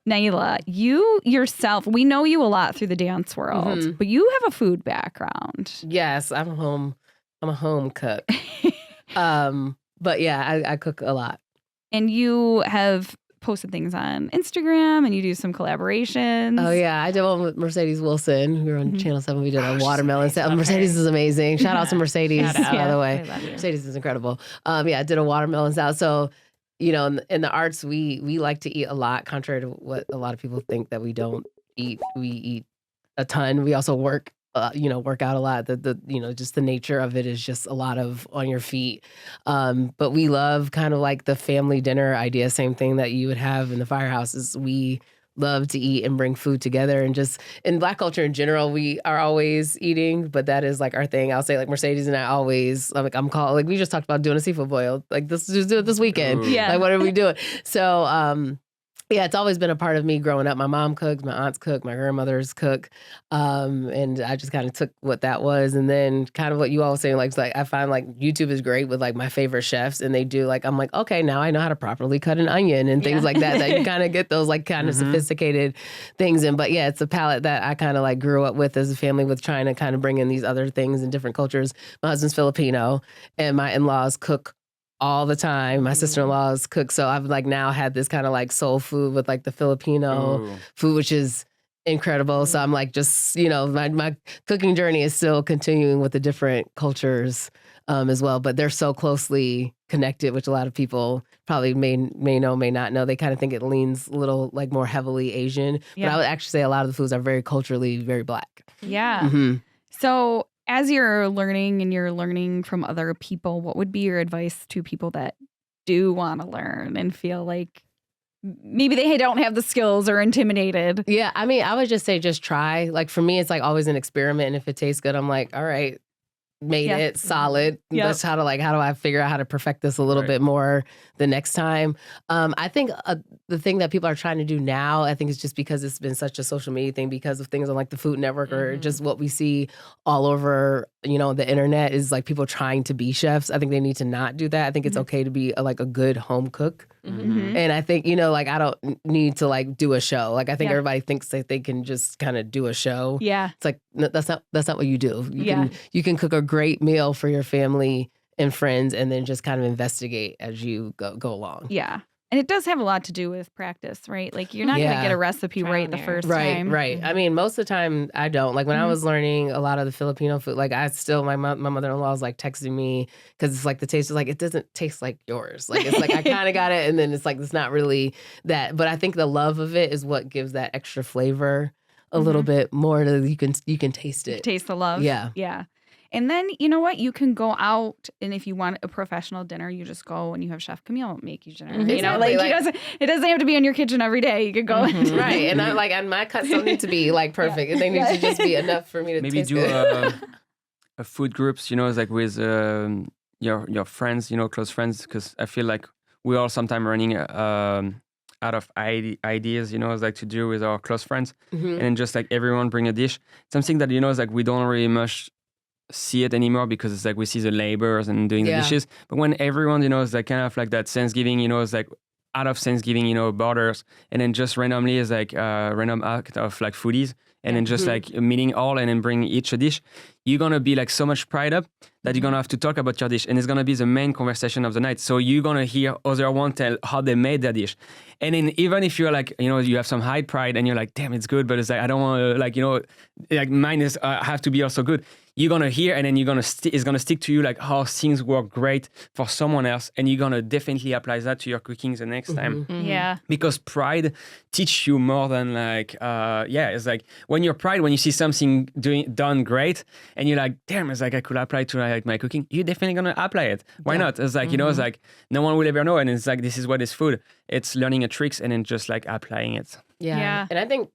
Naila, you yourself, we know you a lot through the dance world, but you have a food background. Yes, I'm a home cook. But yeah, I cook a lot. And you have posted things on Instagram and you do some collaborations. Oh yeah, I did one with Mercedes Wilson. We were on Channel 7. We did a watermelon salad. Mercedes is amazing. Shout out to Mercedes, by the way. Mercedes is incredible. Yeah, I did a watermelon salad. So, in the arts, we like to eat a lot, contrary to what a lot of people think that we don't eat. We eat a ton. We also work out a lot. Just the nature of it is just a lot of on your feet. But we love kind of like the family dinner idea, same thing that you would have in the firehouses. We love to eat and bring food together, and just in Black culture in general, we are always eating, but that is like our thing. I'll say like Mercedes and I always, we just talked about doing a seafood boil. Like just do it this weekend. Ooh. Yeah. Like what are we doing? So, yeah, it's always been a part of me growing up. My mom cooks, my aunts cook, my grandmothers cook. And I just kind of took what that was. And then kind of what you all were saying, like I find like YouTube is great with like my favorite chefs. And they do like, I'm like, okay, now I know how to properly cut an onion and things like that. That you kind of get those like kind of sophisticated things in. But yeah, it's a palette that I kind of like grew up with as a family, with trying to kind of bring in these other things in different cultures. My husband's Filipino and my in-laws cook all the time. My sister-in-law's cook. So I've like now had this kind of like soul food with like the Filipino food, which is incredible. So I'm like, just, my cooking journey is still continuing with the different cultures as well, but they're so closely connected, which a lot of people probably may know, may not know. They kind of think it leans a little like more heavily Asian, but I would actually say a lot of the foods are very culturally, very Black. Yeah. So as you're learning from other people, what would be your advice to people that do want to learn and feel like maybe they don't have the skills or intimidated? Yeah, I mean, I would just say just try. Like for me, it's like always an experiment. And if it tastes good, I'm like, all right, made it solid. That's how do I figure out how to perfect this a little bit more the next time. I think the thing that people are trying to do now, I think it's just because it's been such a social media thing, because of things on like the Food Network or just what we see all over, the internet, is like people trying to be chefs. I think they need to not do that. I think it's okay to be a good home cook. And I think, I don't need to like do a show. Like I think everybody thinks that they can just kind of do a show. Yeah. It's like, no, that's not what you do. You can cook a great meal for your family and friends and then just kind of investigate as you go along. Yeah. And it does have a lot to do with practice, right? Like you're not going to get a recipe right the first time. Right. I mean, most of the time I don't. Like when I was learning a lot of the Filipino food, like my mother-in-law was like texting me because it's like the taste is like, it doesn't taste like yours. Like it's like I kind of got it and then it's like, it's not really that. But I think the love of it is what gives that extra flavor a little bit more to you can taste it. Taste the love. Yeah. Yeah. And then, you know what? You can go out, and if you want a professional dinner, you just go and you have Chef Camille make you dinner. Exactly. It doesn't have to be in your kitchen every day. You could go. Right. And I like, and my cuts don't need to be like perfect. They need to just be enough for me to maybe taste do good. a food groups, it's like with your friends, close friends, because I feel like we're all sometimes running out of ideas, it's like to do with our close friends. And then just like everyone bring a dish. Something that, is like we don't really much see it anymore because it's like we see the laborers and doing the dishes. But when everyone, is like kind of like that Thanksgiving, it's like out of Thanksgiving, you know, borders, and then just randomly is like a random act of like foodies, and then just like meeting all and then bring each a dish, you're going to be like so much pride up that you're going to have to talk about your dish, and it's going to be the main conversation of the night. So you're going to hear other one tell how they made their dish. And then even if you're like, you know, you have some high pride and you're like, damn, it's good, but it's like, I don't want to like, you know, like mine is have to be also good. You're going to hear, and then you're going to it's going to stick to you like how things work great for someone else. And you're going to definitely apply that to your cooking the next time. Yeah. Because pride teach you more than like, it's like when you're pride, when you see something done great and you're like, damn, it's like I could apply to like my cooking, you're definitely going to apply it. Why not? It's like, you know, it's like no one will ever know. And it's like, this is what is food. It's learning a tricks and then just like applying it. Yeah. And I think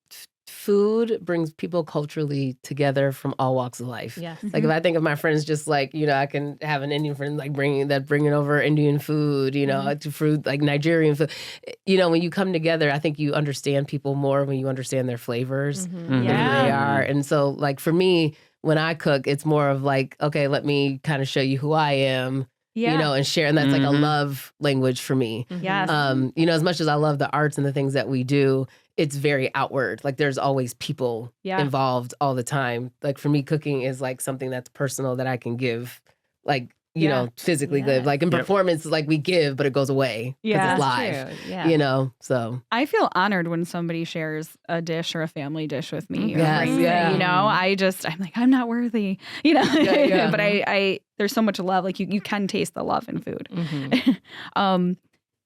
food brings people culturally together from all walks of life. Yes. Like if I think of my friends, just like, you know, I can have an Indian friend like bringing over Indian food, you know, to fruit, like Nigerian food. You know, when you come together, I think you understand people more when you understand their flavors and who they are. And so like for me, when I cook, it's more of like, okay, let me kind of show you who I am. Yeah. You know, and share. And that's like a love language for me. Yes. You know, as much as I love the arts and the things that we do, it's very outward. Like there's always people involved all the time. Like for me, cooking is like something that's personal that I can give, like, you know, physically live. Like in performance, like we give, but it goes away because it's live. Yeah. You know, so. I feel honored when somebody shares a dish or a family dish with me. Yes, You know, I'm like, I'm not worthy, you know, but I there's so much love. Like you can taste the love in food.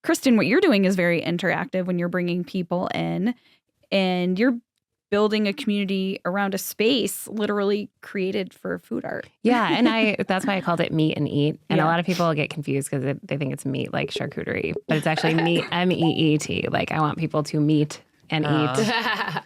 Kristen, what you're doing is very interactive when you're bringing people in and you're building a community around a space literally created for food art. Yeah, and that's why I called it Meet and Eat. And a lot of people get confused because they think it's meat like charcuterie, but it's actually meet, MEET. Like I want people to meet and eat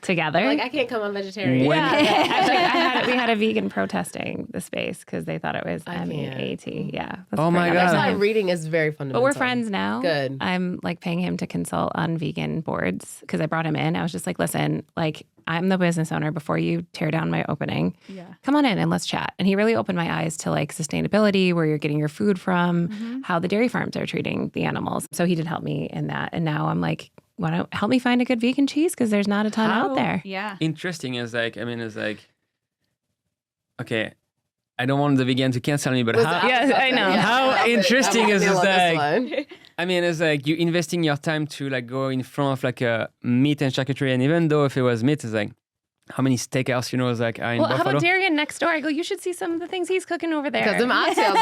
together. Like I can't come on vegetarian. Actually, we had a vegan protesting the space because they thought it was MEAT. Yeah. Oh my God. That's why reading is very fundamental. But we're friends now. Good. I'm like paying him to consult on vegan boards because I brought him in. I was just like, listen, like I'm the business owner. Before you tear down my opening, come on in and let's chat. And he really opened my eyes to like sustainability, where you're getting your food from, how the dairy farms are treating the animals. So he did help me in that. And now I'm like, want to help me find a good vegan cheese? Because there's not a ton out there. Yeah. Interesting is like, I mean, it's like, okay, I don't want the vegan to cancel me, but I know. How interesting is this like, I mean, it's like you investing your time to like go in front of like a meat and charcuterie, and even though if it was meat, it's like, how many steakhouse, you know, is like are in Buffalo? How about Darian next door? I go, you should see some of the things he's cooking over there. Because them oxtails.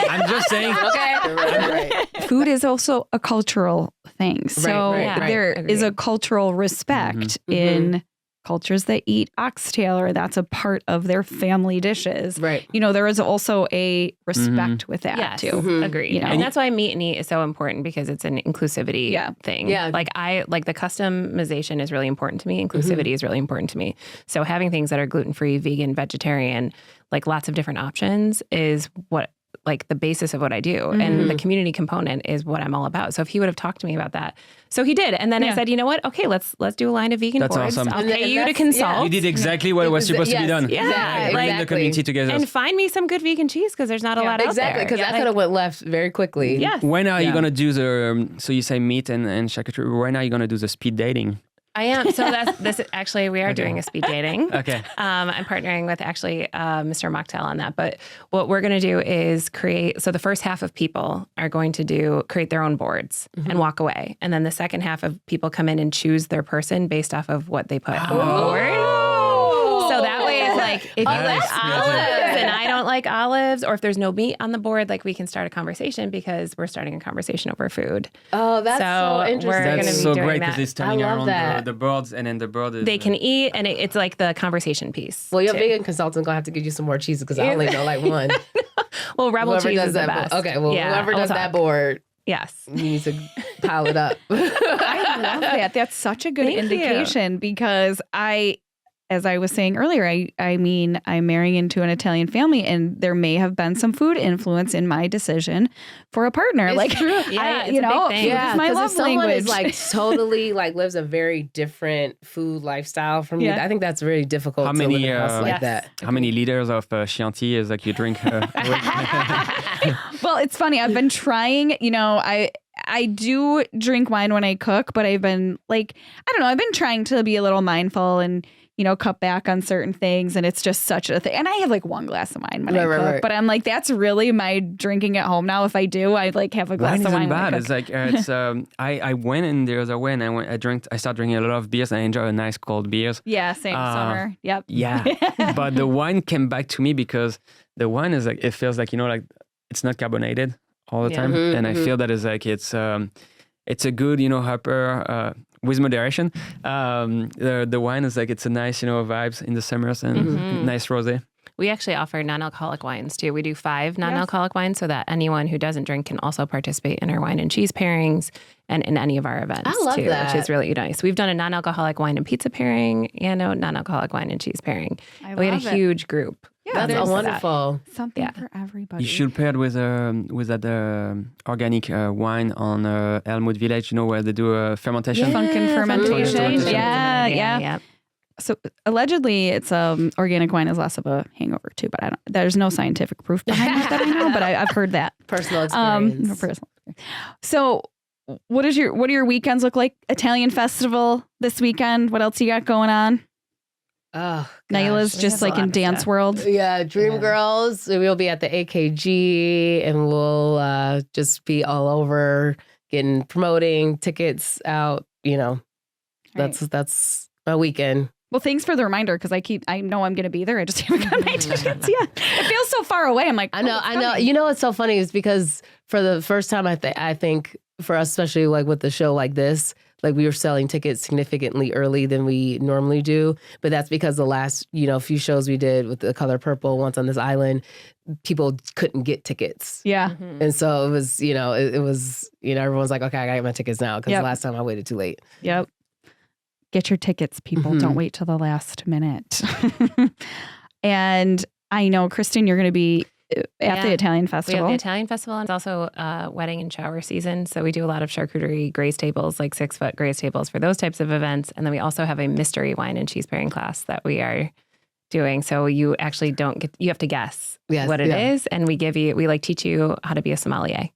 I'm just saying. Right. Food is also a cultural thing. So there is a cultural respect in cultures that eat oxtail, or that's a part of their family dishes. Right. You know, there is also a respect with that too. Agreed. You know? And that's why Meet and Eat is so important, because it's an inclusivity thing. Yeah. Like the customization is really important to me. Inclusivity is really important to me. So having things that are gluten-free, vegan, vegetarian, like lots of different options is what like the basis of what I do. And the community component is what I'm all about. So if he would have talked to me about that. So he did. And then I said, you know what? Okay, let's do a line of vegan boards. Awesome. I'll pay you to consult. You did exactly what was supposed to be done. Yeah. Bring the community together. And find me some good vegan cheese, because there's not a lot out there. Exactly, because that could have went left very quickly. Yes. When are you going to do the, so you say meat and charcuterie, when are you going to do the speed dating? I am. So actually, we are doing a speed dating. Okay. I'm partnering with actually Mr. Mocktail on that. But what we're going to do is so the first half of people are going to create their own boards and walk away. And then the second half of people come in and choose their person based off of what they put on the board. So that way it's like, if you like olives and I don't like olives, or if there's no meat on the board, like we can start a conversation, because we're starting a conversation over food. Oh, that's so interesting. We're going to be so doing great, that. because it's turning around the boards, and then the board is... They can eat, and it's like the conversation piece. Well, your vegan consultant's going to have to give you some more cheeses, because I only know like one. Well, Rebel Whoever cheese does is the that best. Okay, well, whoever does that board... Yes. needs to pile it up. I love that. That's such a good indication, because as I was saying earlier, I mean, I'm marrying into an Italian family, and there may have been some food influence in my decision for a partner. It's like, true. Yeah, you know, food is my love if someone language. is like totally like lives a very different food lifestyle from you, I think that's really difficult to live in a house like that. How many liters of Chianti is like you drink? Well, it's funny. I've been trying, you know, I do drink wine when I cook, but I've been like, I don't know, I've been trying to be a little mindful and, cut back on certain things. And it's just such a thing. And I have like one glass of wine when I cook, right. But I'm like, that's really my drinking at home now. If I do, I like have a glass of wine. Bad. It's like, I went in the other way and I started drinking a lot of beers and I enjoy a nice cold beers. Yeah, same summer. Yep. Yeah. But the wine came back to me because the wine is like, it feels like, like it's not carbonated all the time. Mm-hmm, and I feel that it's like, it's a good, hopper, with moderation. The wine is like, it's a nice, vibes in the summers and nice rosé. We actually offer non-alcoholic wines too. We do 5 non-alcoholic wines so that anyone who doesn't drink can also participate in our wine and cheese pairings and in any of our events I love too, that. which is really nice. We've done a non-alcoholic wine and pizza pairing and a non-alcoholic wine and cheese pairing. We had a huge group. Yeah, that's wonderful. Something for everybody. You should pair it with that organic wine on Elmwood Village, where they do a fermentation. Funkin' fermentation. Yeah. Yep. So allegedly, it's organic wine is less of a hangover too, but there's no scientific proof behind that I know, but I've heard that. Personal experience. Personal experience. So, what do your weekends look like? Italian festival this weekend. What else you got going on? Oh, Naila's just like in dance world. Yeah, Dream Girls. We'll be at the AKG and we'll just be all over promoting tickets out. That's my weekend. Well, thanks for the reminder because I know I'm going to be there. I just haven't got my tickets yet. It feels so far away. I'm like, I know. What's so funny is because for the first time, I think for us, especially like with the show like this, like we were selling tickets significantly early than we normally do. But that's because the last, few shows we did with The Color Purple, Once on This Island, people couldn't get tickets. Yeah. Mm-hmm. And so it was, everyone's like, okay, I got to get my tickets now because last time I waited too late. Yep. Get your tickets, people. Mm-hmm. Don't wait till the last minute. And I know, Kristen, you're going to be at the Italian festival. We have the Italian festival, and it's also wedding and shower season. So we do a lot of charcuterie grace tables, like 6-foot grace tables for those types of events. And then we also have a mystery wine and cheese pairing class that we are doing. So you actually you have to guess what it is. And we teach you how to be a sommelier.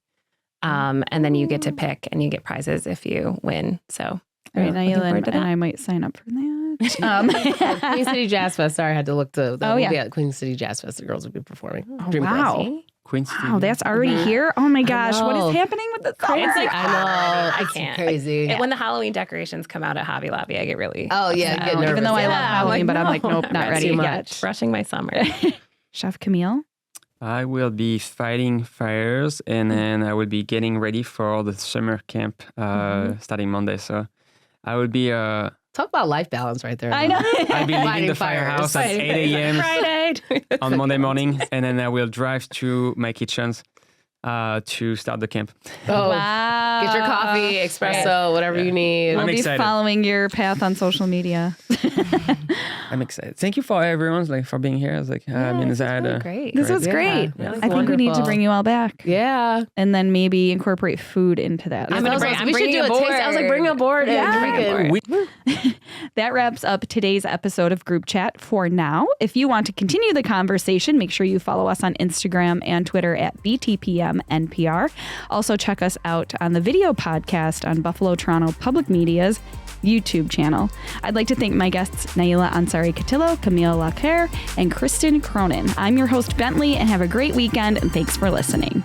And then you get to pick and you get prizes if you win. So all right, Naila and I might sign up for that. Queen City Jazz Fest. Sorry, I had to look to that. We'll be at Queen City Jazz Fest. The girls will be performing. Oh, wow. Queen City. Wow, that's already here? Oh my gosh, what is happening with the summer? It's like, I know. I It's can't. crazy. When the Halloween decorations come out at Hobby Lobby, I get really Oh, yeah. upset. Get nervous. Even though I love Yeah, Halloween, but I'm no, like, nope, not ready too yet. much. Rushing my summer. Chef Camille? I will be fighting fires and then I will be getting ready for the summer camp starting Monday. So I will be... Talk about life balance right there. I know. I'll be leaving Fighting the fires. firehouse at 8 a.m. Friday. on Monday morning, and then I will drive to my kitchens to start the camp. Oh, Wow. get your coffee, espresso, whatever you need. We'll I'm be excited. following your path on social media. I'm excited. Thank you for everyone for being here. I was like, Great. This was great. Yeah, I think we need to wonderful. bring you all back. Yeah. And then maybe incorporate food into that. I'm We should bringing do a a taste. I was like, bring a board and freaking. That wraps up today's episode of Group Chat for now. If you want to continue the conversation, make sure you follow us on Instagram and Twitter at BTPMNPR. Also, check us out on the video podcast on Buffalo Toronto Public Media's YouTube channel. I'd like to thank my guests, Naila Ansari-Catilo, Camille Le Caër, and Kristen Cronyn. I'm your host, Bentley, and have a great weekend, and thanks for listening.